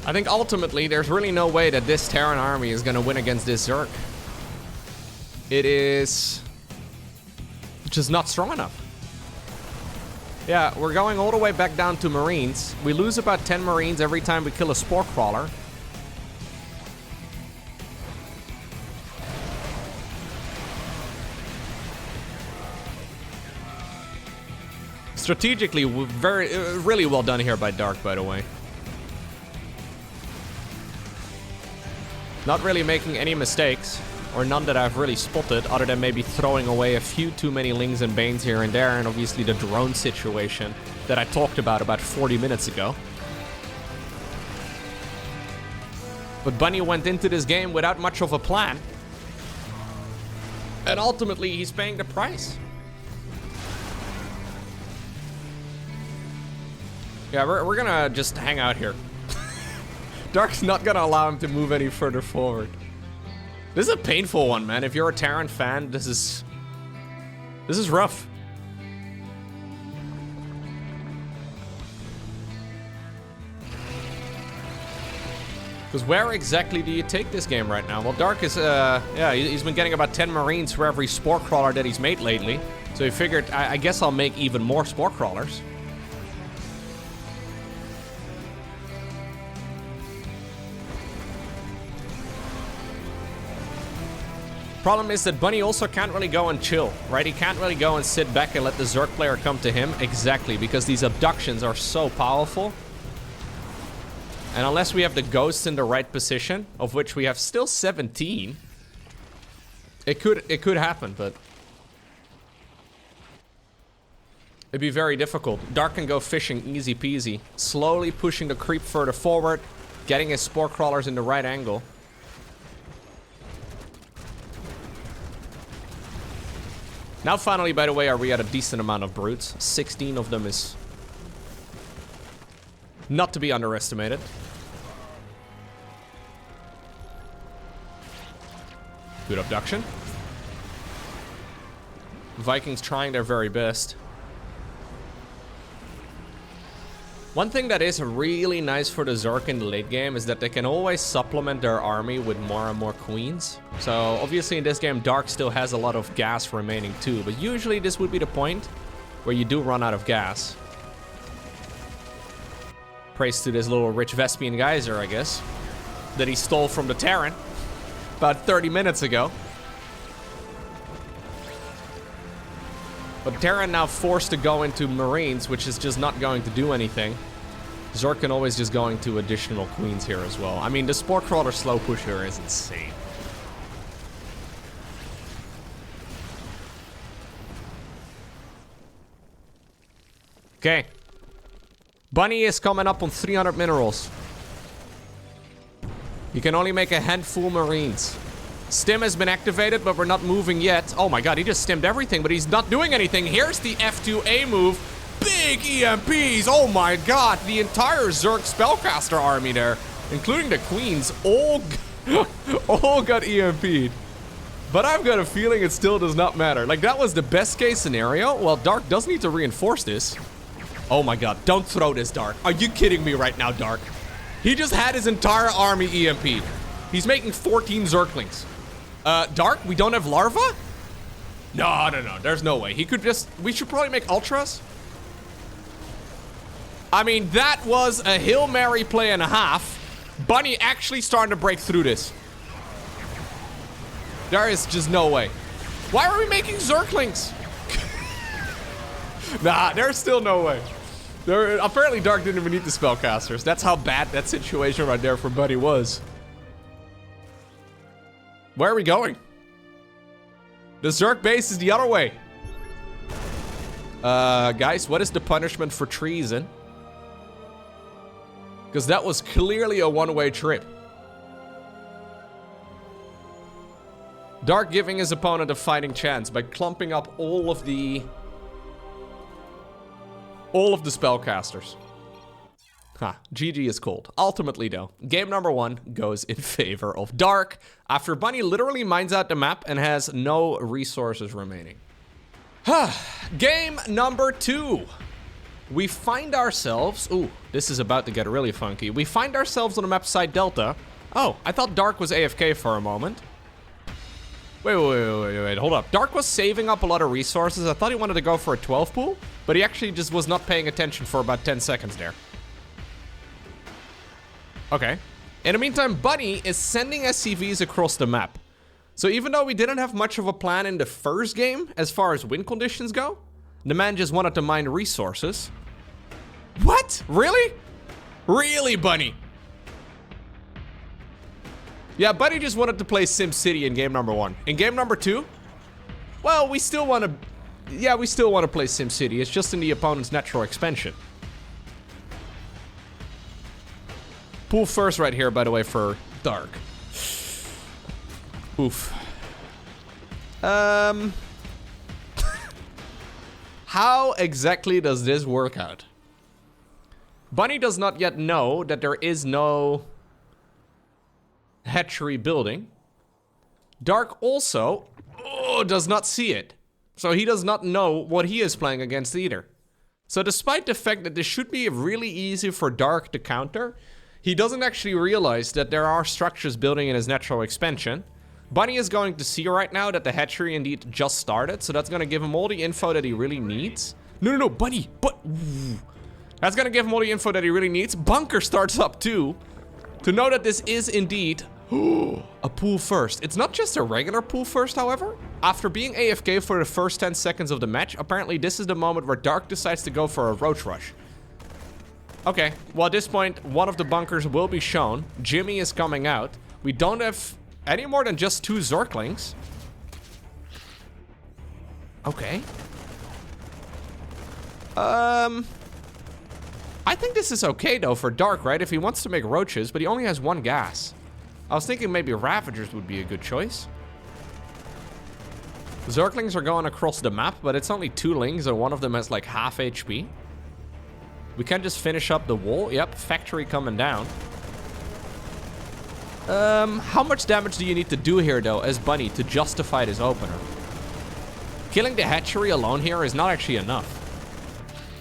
I think ultimately there's really no way that this Terran army is gonna win against this Zerg. It is just not strong enough. Yeah, we're going all the way back down to Marines. We lose about 10 Marines every time we kill a spore crawler. Strategically, really well done here by Dark, by the way. Not really making any mistakes, or none that I've really spotted, other than maybe throwing away a few too many Lings and Banes here and there, and obviously the drone situation that I talked about 40 minutes ago. But Bunny went into this game without much of a plan. And ultimately, he's paying the price. Yeah, we're gonna just hang out here. Dark's not gonna allow him to move any further forward. This is a painful one, man. If you're a Terran fan, this is rough. Because where exactly do you take this game right now? Well, Dark is, yeah, he's been getting about 10 Marines for every Spore Crawler that he's made lately. So he figured, I guess I'll make even more Spore Crawlers. Problem is that Bunny also can't really go and chill, right? He can't really go and sit back and let the Zerg player come to him. Exactly, because these abductions are so powerful. And unless we have the ghosts in the right position, of which we have still 17, it could happen, but it'd be very difficult. Dark can go fishing easy peasy, slowly pushing the creep further forward, getting his Spore Crawlers in the right angle. Now finally, by the way, are we at a decent amount of brutes. 16 of them is not to be underestimated. Good abduction. Vikings trying their very best. One thing that is really nice for the Zerg in the late game is that they can always supplement their army with more and more queens. So obviously in this game, Dark still has a lot of gas remaining too, but usually this would be the point where you do run out of gas. Praise to this little rich Vespian geyser, I guess, that he stole from the Terran about 30 minutes ago. But Terran now forced to go into Marines, which is just not going to do anything. Zerg can always just go into additional queens here as well. I mean, the Spore Crawler slow push here is insane. Okay. Bunny is coming up on 300 minerals. You can only make a handful Marines. Stim has been activated, but we're not moving yet. Oh my god, he just stimmed everything, but he's not doing anything. Here's the F2A move. Big EMPs. Oh my god, the entire Zerg spellcaster army there, including the queens, all got EMP'd. But I've got a feeling it still does not matter. Like, that was the best case scenario. Well, Dark does need to reinforce this. Oh my god, don't throw this, Dark. Are you kidding me right now, Dark? He just had his entire army EMP'd. He's making 14 Zerglings. Dark, we don't have larva? No, there's no way. He could just... We should probably make ultras. I mean, that was a Hail Mary play and a half. Bunny actually starting to break through this. There is just no way. Why are we making Zerglings? Nah, there's still no way. Apparently Dark didn't even need the spellcasters. That's how bad that situation right there for Bunny was. Where are we going? The Zerg base is the other way. Guys, what is the punishment for treason? Because that was clearly a one-way trip. Dark giving his opponent a fighting chance by clumping up all of the spellcasters. Huh, GG is cold. Ultimately though, game number 1 goes in favor of Dark after Bunny literally mines out the map and has no resources remaining. Game number 2. We find ourselves... Ooh, this is about to get really funky. We find ourselves on the map Side Delta. Oh, I thought Dark was AFK for a moment. Wait, hold up. Dark was saving up a lot of resources. I thought he wanted to go for a 12 pool, but he actually just was not paying attention for about 10 seconds there. Okay. In the meantime, Bunny is sending SCVs across the map. So even though we didn't have much of a plan in the first game, as far as win conditions go, the man just wanted to mine resources. What? Really? Really, Bunny? Yeah, Bunny just wanted to play SimCity in game number 1. In game number 2, well, we still want to... Yeah, we still want to play SimCity. It's just in the opponent's natural expansion. Pool first right here, by the way, for Dark. Oof. How exactly does this work out? Bunny does not yet know that there is no hatchery building. Dark also does not see it. So he does not know what he is playing against either. So despite the fact that this should be really easy for Dark to counter, he doesn't actually realize that there are structures building in his natural expansion. Bunny is going to see right now that the hatchery indeed just started, so that's going to give him all the info that he really needs. No, Bunny, but... That's going to give him all the info that he really needs. Bunker starts up too, to know that this is indeed a pool first. It's not just a regular pool first, however. After being AFK for the first 10 seconds of the match, apparently this is the moment where Dark decides to go for a roach rush. Okay, well at this point, one of the bunkers will be shown. Jimmy is coming out. We don't have any more than just 2 Zerglings. Okay. I think this is okay though for Dark, right? If he wants to make roaches, but he only has 1 gas. I was thinking maybe Ravagers would be a good choice. Zerglings are going across the map, but it's only 2 lings and one of them has like half HP. We can just finish up the wall. Yep, factory coming down. How much damage do you need to do here though as Bunny to justify this opener? Killing the hatchery alone here is not actually enough.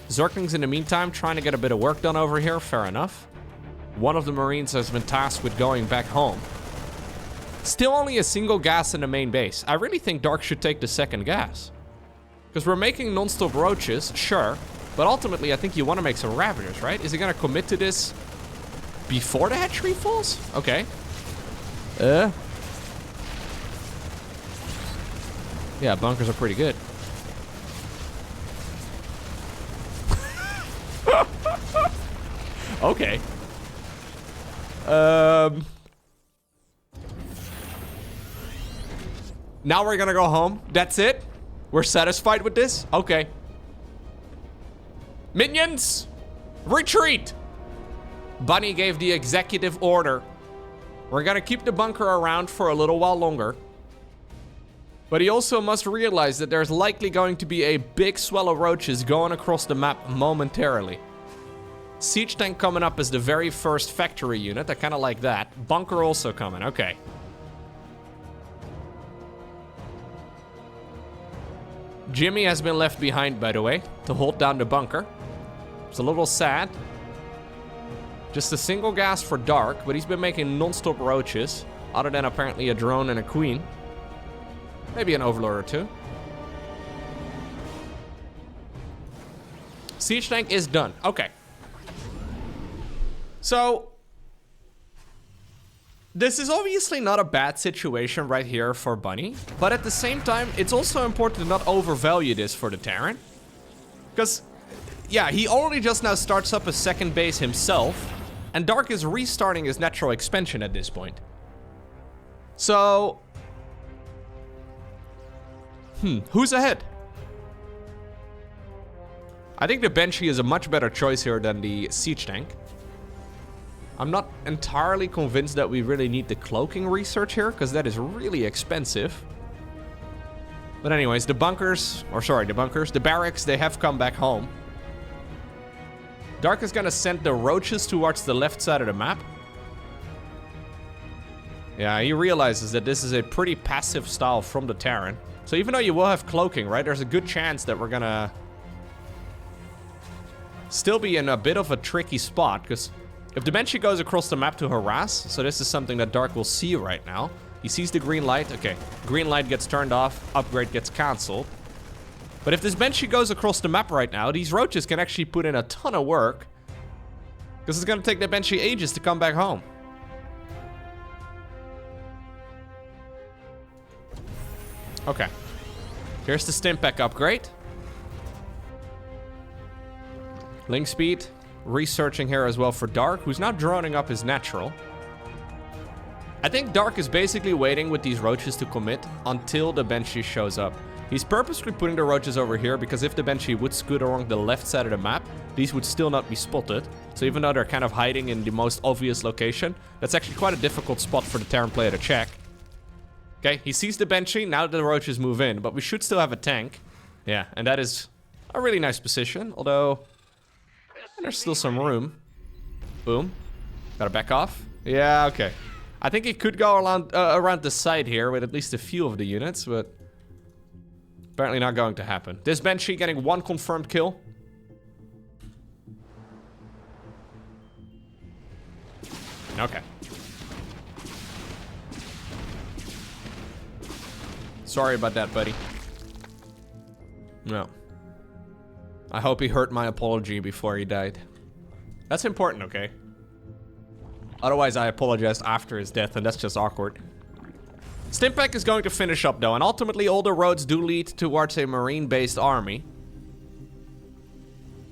Zerglings in the meantime trying to get a bit of work done over here, fair enough. One of the Marines has been tasked with going back home. Still only a single gas in the main base. I really think Dark should take the 2nd gas. Because we're making non-stop roaches, sure. But ultimately, I think you want to make some Ravagers, right? Is he going to commit to this before the hatchery falls? Okay. Yeah, bunkers are pretty good. Okay. Now we're gonna go home. That's it? We're satisfied with this? Okay. Minions! Retreat! Bunny gave the executive order. We're gonna keep the bunker around for a little while longer. But he also must realize that there's likely going to be a big swell of roaches going across the map momentarily. Siege tank coming up as the very first factory unit. I kind of like that. Bunker also coming. Okay. Jimmy has been left behind, by the way, to hold down the bunker. It's a little sad. Just a single gas for Dark, but he's been making non-stop roaches, other than apparently a drone and a queen. Maybe an overlord or 2. Siege tank is done. Okay. So, this is obviously not a bad situation right here for Bunny, but at the same time, it's also important to not overvalue this for the Terran. Because, yeah, he already just now starts up a 2nd base himself, and Dark is restarting his natural expansion at this point. So, who's ahead? I think the Banshee is a much better choice here than the Siege tank. I'm not entirely convinced that we really need the cloaking research here, because that is really expensive. But anyways, the barracks, they have come back home. Dark is gonna send the roaches towards the left side of the map. Yeah, he realizes that this is a pretty passive style from the Terran. So even though you will have cloaking, right, there's a good chance that we're gonna still be in a bit of a tricky spot, because if the Banshee goes across the map to harass, so this is something that Dark will see right now. He sees the green light. Okay, green light gets turned off, upgrade gets cancelled. But if this Banshee goes across the map right now, these roaches can actually put in a ton of work, because it's going to take the Banshee ages to come back home. Okay. Here's the Stimpack upgrade. Link speed. Researching here as well for Dark, who's now droning up his natural. I think Dark is basically waiting with these roaches to commit until the Banshee shows up. He's purposely putting the roaches over here because if the Banshee would scoot along the left side of the map, these would still not be spotted. So even though they're kind of hiding in the most obvious location, that's actually quite a difficult spot for the Terran player to check. Okay, he sees the Banshee, now the roaches move in, but we should still have a tank. Yeah, and that is a really nice position, although there's still some room. Boom. Gotta back off. Yeah, okay. I think he could go around the side here with at least a few of the units, but apparently not going to happen. This Banshee getting 1 confirmed kill. Okay. Sorry about that, buddy. No. I hope he heard my apology before he died. That's important, okay? Otherwise, I apologized after his death, and that's just awkward. Stimpack is going to finish up, though, and ultimately all the roads do lead towards a marine-based army.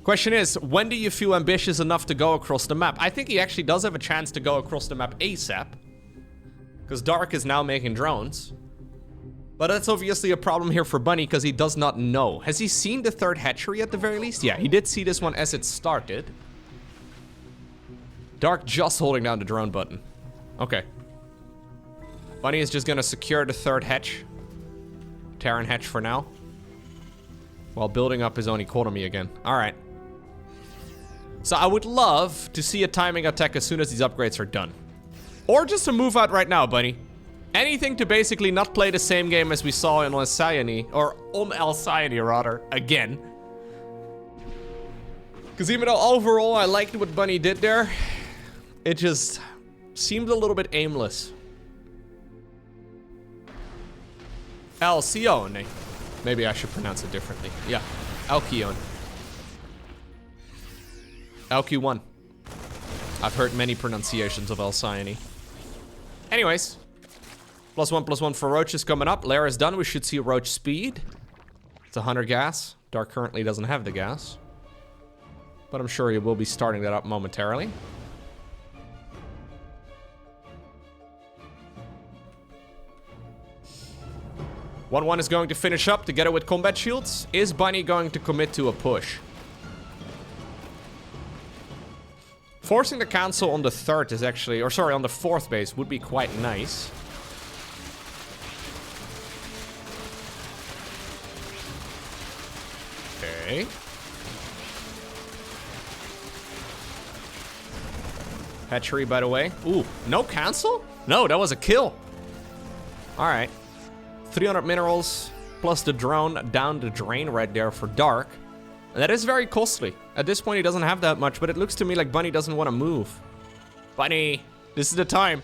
Question is, when do you feel ambitious enough to go across the map? I think he actually does have a chance to go across the map ASAP. Because Dark is now making drones. But that's obviously a problem here for Bunny, because he does not know. Has he seen the 3rd hatchery at the very least? Yeah, he did see this one as it started. Dark just holding down the drone button. Okay. Bunny is just gonna secure the 3rd hatch. Terran hatch for now. While building up his own economy again. Alright. So I would love to see a timing attack as soon as these upgrades are done. Or just to move out right now, Bunny. Anything to basically not play the same game as we saw in Alcyone, or Alcyone rather, again. Because even though overall I liked what Bunny did there, it just seemed a little bit aimless. Alcyone. Maybe I should pronounce it differently. Yeah, Alcyone. LQ1. I've heard many pronunciations of Alcyone. Anyways. +1/+1 for roaches coming up. Lair is done. We should see roach speed. It's 100 gas. Dark currently doesn't have the gas. But I'm sure he will be starting that up momentarily. One is going to finish up together with combat shields. Is Bunny going to commit to a push? Forcing the council on the 3rd is actually, or sorry, on the 4th base would be quite nice. Okay. Hatchery, by the way. Ooh, no cancel? No, that was a kill. All right. 300 minerals plus the drone down the drain right there for Dark. And that is very costly. At this point, he doesn't have that much, but it looks to me like Bunny doesn't want to move. Bunny, this is the time.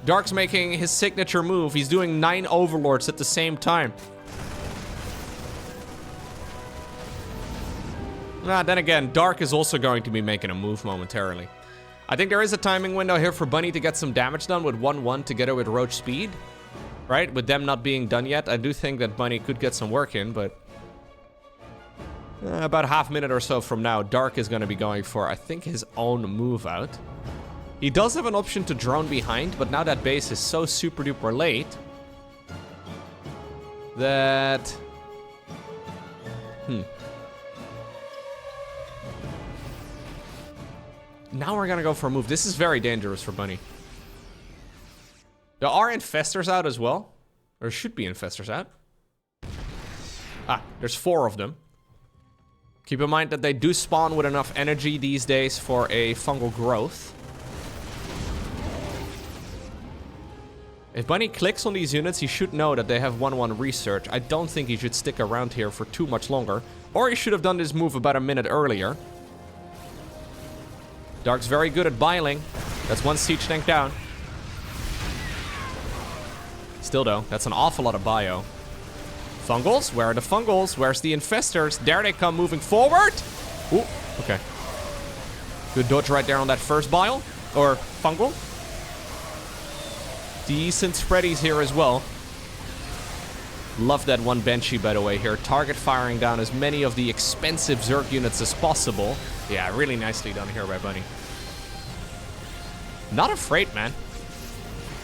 Dark's making his signature move. He's doing 9 overlords at the same time. Then again, Dark is also going to be making a move momentarily. I think there is a timing window here for Bunny to get some damage done with 1/1 together with Roach Speed. Right? With them not being done yet, I do think that Bunny could get some work in, but... about a half minute or so from now, Dark is going to be going for, I think, his own move out. He does have an option to drone behind, but now that base is so super duper late... that... Now we're gonna go for a move. This is very dangerous for Bunny. There are infestors out as well. There should be infestors out. Ah, there's 4 of them. Keep in mind that they do spawn with enough energy these days for a fungal growth. If Bunny clicks on these units, he should know that they have 1/1 research. I don't think he should stick around here for too much longer. Or he should have done this move about a minute earlier. Dark's very good at biling. That's 1 siege tank down. Still though, that's an awful lot of bio. Fungals? Where are the fungals? Where's the infestors? There they come moving forward. Ooh, okay. Good dodge right there on that first bile. Or fungal. Decent spreadies here as well. Love that 1 Banshee, by the way, here. Target firing down as many of the expensive Zerg units as possible. Yeah, really nicely done here by Bunny. Not afraid, man.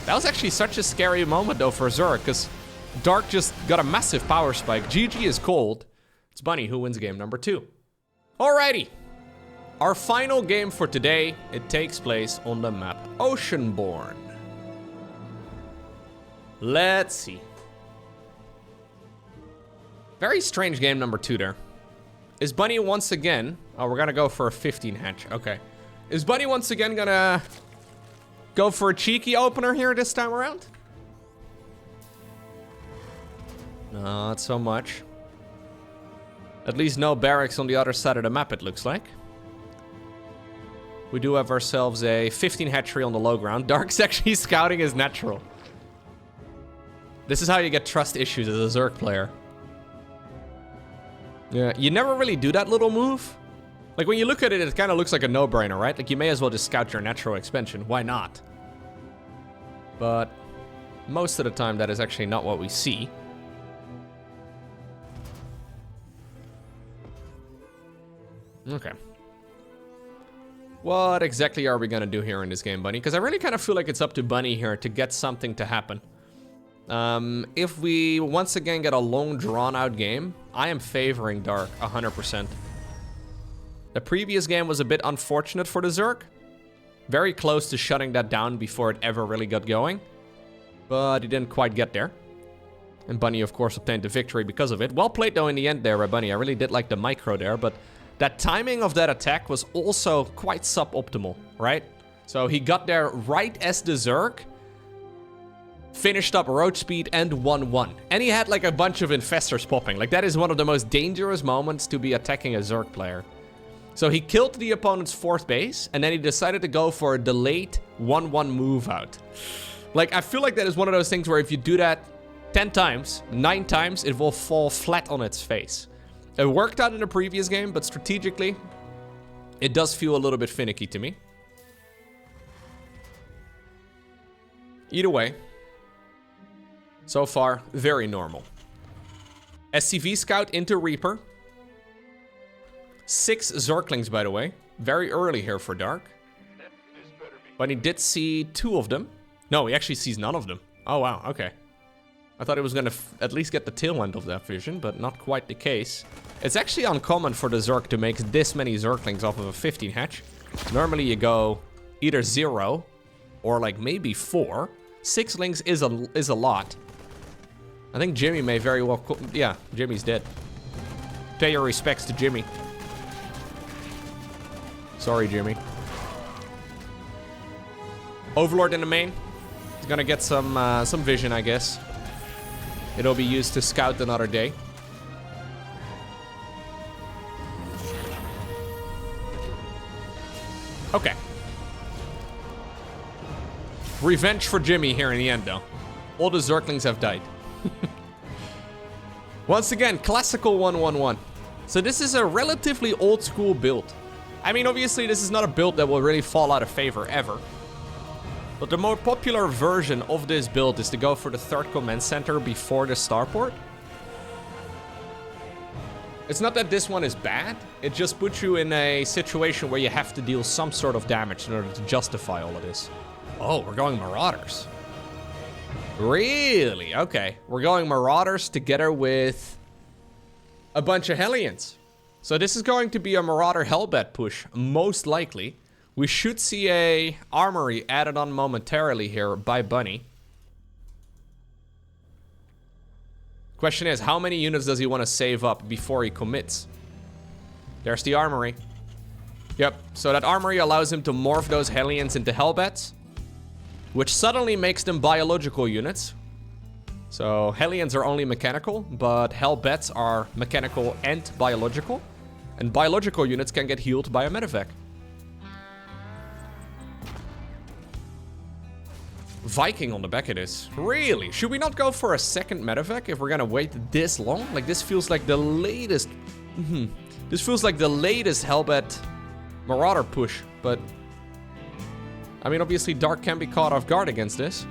That was actually such a scary moment, though, for Zerg, because Dark just got a massive power spike. GG is cold. It's Bunny who wins game number 2. Alrighty. Our final game for today, it takes place on the map Oceanborn. Let's see. Very strange game number 2 there. Is Bunny once again... Oh, we're gonna go for a 15 hatch. Okay. Is Bunny once again gonna Go for a cheeky opener here this time around? No, not so much. At least no barracks on the other side of the map, it looks like. We do have ourselves a 15 hatchery on the low ground. Dark's actually scouting as natural. This is how you get trust issues as a Zerg player. Yeah, you never really do that little move. Like, when you look at it, it kind of looks like a no-brainer, right? Like, you may as well just scout your natural expansion. Why not? But most of the time, that is actually not what we see. Okay. What exactly are we gonna do here in this game, Bunny? Because I really kind of feel like it's up to Bunny here to get something to happen. If we once again get a long, drawn-out game, I am favoring Dark 100%. The previous game was a bit unfortunate for the Zerg. Very close to shutting that down before it ever really got going. But he didn't quite get there. And Bunny, of course, obtained the victory because of it. Well played, though, in the end there by Bunny. I really did like the micro there, but that timing of that attack was also quite suboptimal, right? So he got there right as the Zerg finished up road speed and 1-1. And he had like a bunch of infestors popping. Like, that is one of the most dangerous moments to be attacking a Zerg player. So he killed the opponent's 4th base, and then he decided to go for a delayed 1-1 move out. Like, I feel like that is one of those things where if you do that 10 times, 9 times, it will fall flat on its face. It worked out in the previous game, but strategically, it does feel a little bit finicky to me. Either way, so far, very normal. SCV Scout into Reaper. 6 Zerglings, by the way. Very early here for Dark. But he did see 2 of them. No, he actually sees none of them. Oh, wow, okay. I thought he was gonna at least get the tail end of that vision, but not quite the case. It's actually uncommon for the Zerg to make this many Zerglings off of a 15 hatch. Normally you go either 0 or like maybe 4. 6 lings is a lot. I think Jimmy may very well... Yeah, Jimmy's dead. Pay your respects to Jimmy. Sorry, Jimmy. Overlord in the main. He's gonna get some vision, I guess. It'll be used to scout another day. Okay. Revenge for Jimmy here in the end, though. All the Zerglings have died. Once again, classical 1-1-1. So this is a relatively old school build. I mean, obviously, this is not a build that will really fall out of favor ever. But the more popular version of this build is to go for the 3rd command center before the starport. It's not that this one is bad, it just puts you in a situation where you have to deal some sort of damage in order to justify all of this. Oh, we're going Marauders. Really? Okay. We're going Marauders together with a bunch of Hellions. So this is going to be a Marauder Hellbat push, most likely. We should see a armory added on momentarily here by Bunny. Question is, how many units does he want to save up before he commits? There's the armory. Yep, so that armory allows him to morph those Hellions into Hellbats, which suddenly makes them biological units. So Hellions are only mechanical, but Hellbats are mechanical and biological. And biological units can get healed by a medevac. Viking on the back of this. Really? Should we not go for a second medevac if we're gonna wait this long? Like, this feels like the latest... This feels like the latest Hellbat Marauder push, but... I mean, obviously Dark can be caught off guard against this.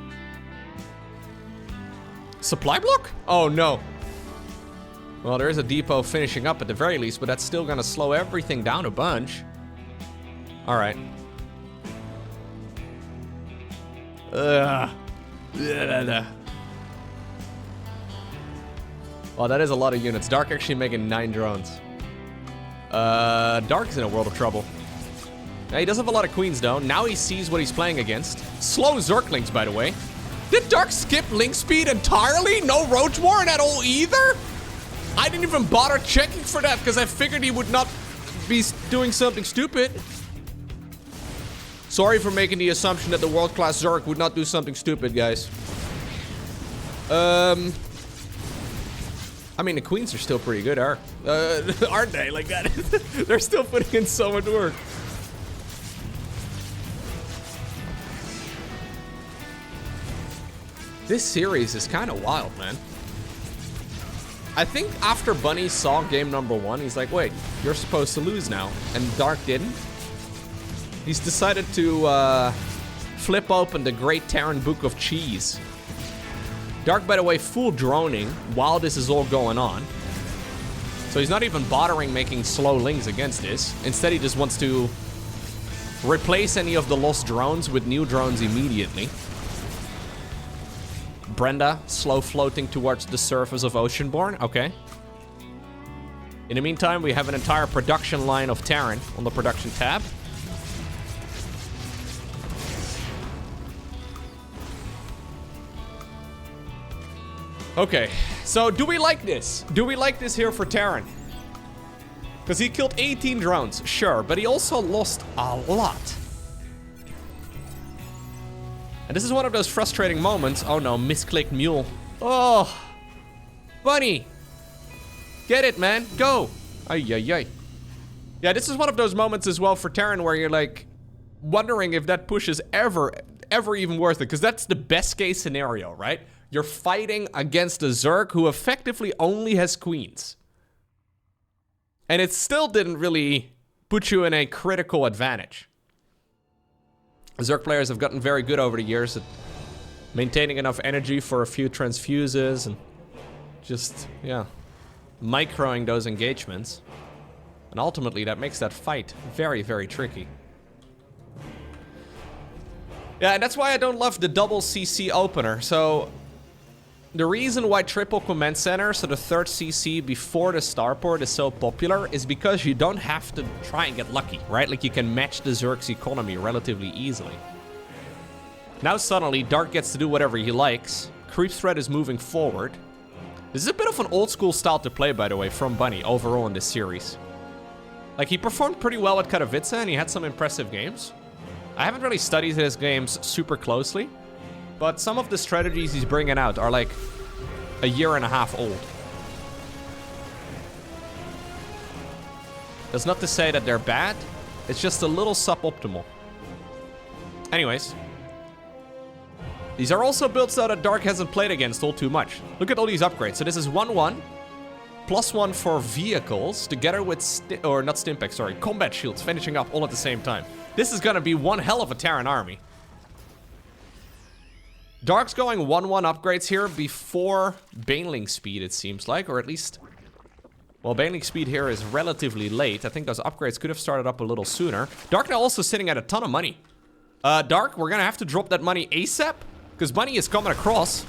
Supply block? Oh, no. Well, there is a depot finishing up at the very least, but that's still gonna slow everything down a bunch. Alright. Well, that is a lot of units. Dark actually making 9 drones. Dark's in a world of trouble. Now, he does have a lot of queens, though. Now he sees what he's playing against. Slow Zerglings, by the way. Did Dark skip link speed entirely? No Roach Warren at all either? I didn't even bother checking for that because I figured he would not be doing something stupid. Sorry for making the assumption that the world-class Zerg would not do something stupid, guys. I mean, the queens are still pretty good, aren't they? Like that. They're still putting in so much work. This series is kind of wild, man. I think after Bunny saw game number 1, he's like, wait, you're supposed to lose now. And Dark didn't. He's decided to flip open the Great Terran Book of Cheese. Dark, by the way, full droning while this is all going on. So he's not even bothering making slow links against this. Instead, he just wants to replace any of the lost drones with new drones immediately. Brenda, slow floating towards the surface of Oceanborn. Okay. In the meantime, we have an entire production line of Terran on the production tab. Okay, so do we like this? Do we like this here for Terran? Because he killed 18 drones, sure, but he also lost a lot. And this is one of those frustrating moments. Oh no, misclicked mule. Oh, Bunny. Get it, man, go. Ay, ay, ay. Yeah, this is one of those moments as well for Terran where you're like wondering if that push is ever even worth it. Because that's the best case scenario, right? You're fighting against a Zerg who effectively only has queens. And it still didn't really put you in a critical advantage. Zerg players have gotten very good over the years at maintaining enough energy for a few transfuses and just, yeah, microing those engagements. And ultimately that makes that fight very, very tricky. Yeah, and that's why I don't love the double CC opener. So the reason why triple command center, so the third CC before the starport, is so popular is because you don't have to try and get lucky, right? Like you can match the Zerg's economy relatively easily. Now suddenly Dark gets to do whatever he likes. Creep threat is moving forward. This is a bit of an old school style to play, by the way, from Bunny overall in this series. Like he performed pretty well at Katowice and he had some impressive games. I haven't really studied his games super closely, but some of the strategies he's bringing out are like a year and a half old. That's not to say that they're bad, it's just a little suboptimal. Anyways. These are also builds though that Dark hasn't played against all too much. Look at all these upgrades. So this is 1-1, +1 for vehicles, together with, combat shields finishing up all at the same time. This is gonna be one hell of a Terran army. Dark's going 1-1 upgrades here before Baneling speed, it seems like, or at least... Well, Baneling speed here is relatively late. I think those upgrades could have started up a little sooner. Dark now also sitting at a ton of money. Dark, we're gonna have to drop that money ASAP, because Bunny is coming across.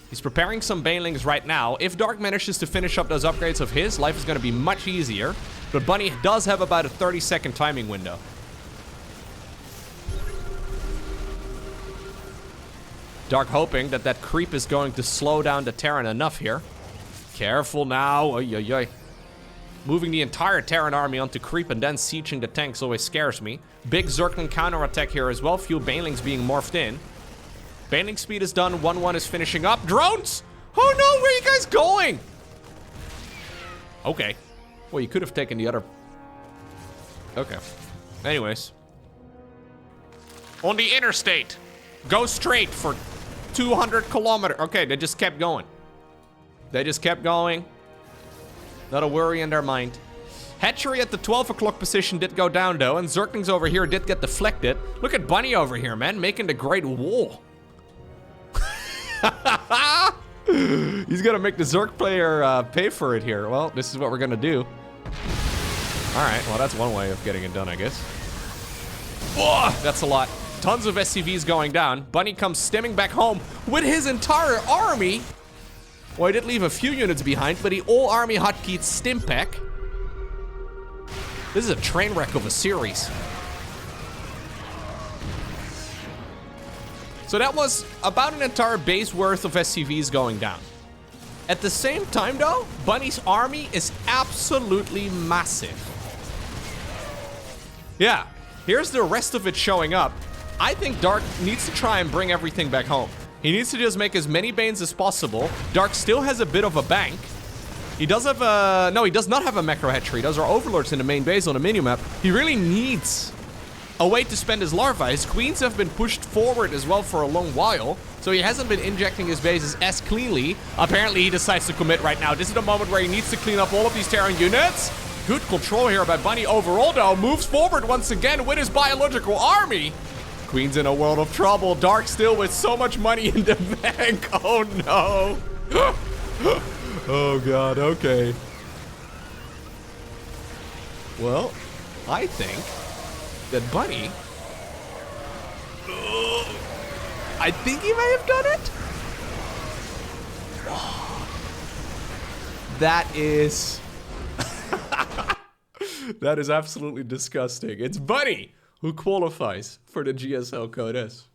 He's preparing some Banelings right now. If Dark manages to finish up those upgrades of his, life is gonna be much easier. But Bunny does have about a 30-second timing window. Dark hoping that that creep is going to slow down the Terran enough here. Careful now. Oy, oy, oy. Moving the entire Terran army onto creep and then sieging the tanks always scares me. Big Zergling counterattack here as well. Few Banelings being morphed in. Baneling speed is done. 1-1 is finishing up. Drones! Oh no, where are you guys going? Okay. Well, you could have taken the other... Okay. Anyways. On the interstate. Go straight for 200 kilometers. Okay, they just kept going. They just kept going. Not a worry in their mind. Hatchery at the 12 o'clock position did go down, though, and Zerglings over here did get deflected. Look at Bunny over here, man, making the Great Wall. He's gonna make the Zerg player pay for it here. Well, this is what we're gonna do. Alright, well, that's one way of getting it done, I guess. Oh, that's a lot. Tons of SCVs going down. Bunny comes stemming back home with his entire army. Well, he did leave a few units behind, but he all-army hotkeyed Stimpack. This is a train wreck of a series. So that was about an entire base worth of SCVs going down. At the same time, though, Bunny's army is absolutely massive. Yeah, Here's the rest of it showing up. I think Dark needs to try and bring everything back home. He needs to just make as many Banes as possible. Dark still has a bit of a bank. He does have a... No, he does not have a macro hatchery. Those are overlords in the main base on the minimap. He really needs a way to spend his larvae. His queens have been pushed forward as well for a long while, so he hasn't been injecting his bases as cleanly. Apparently, he decides to commit right now. This is the moment where he needs to clean up all of these Terran units. Good control here by Bunny overall, though. Moves forward once again with his biological army. Queen's in a world of trouble. Dark still with so much money in the bank. Oh, no. Oh, God. Okay. Well, I think that Bunny... I think he may have done it. That is... that is absolutely disgusting. It's Bunny who qualifies for the GSL Code S.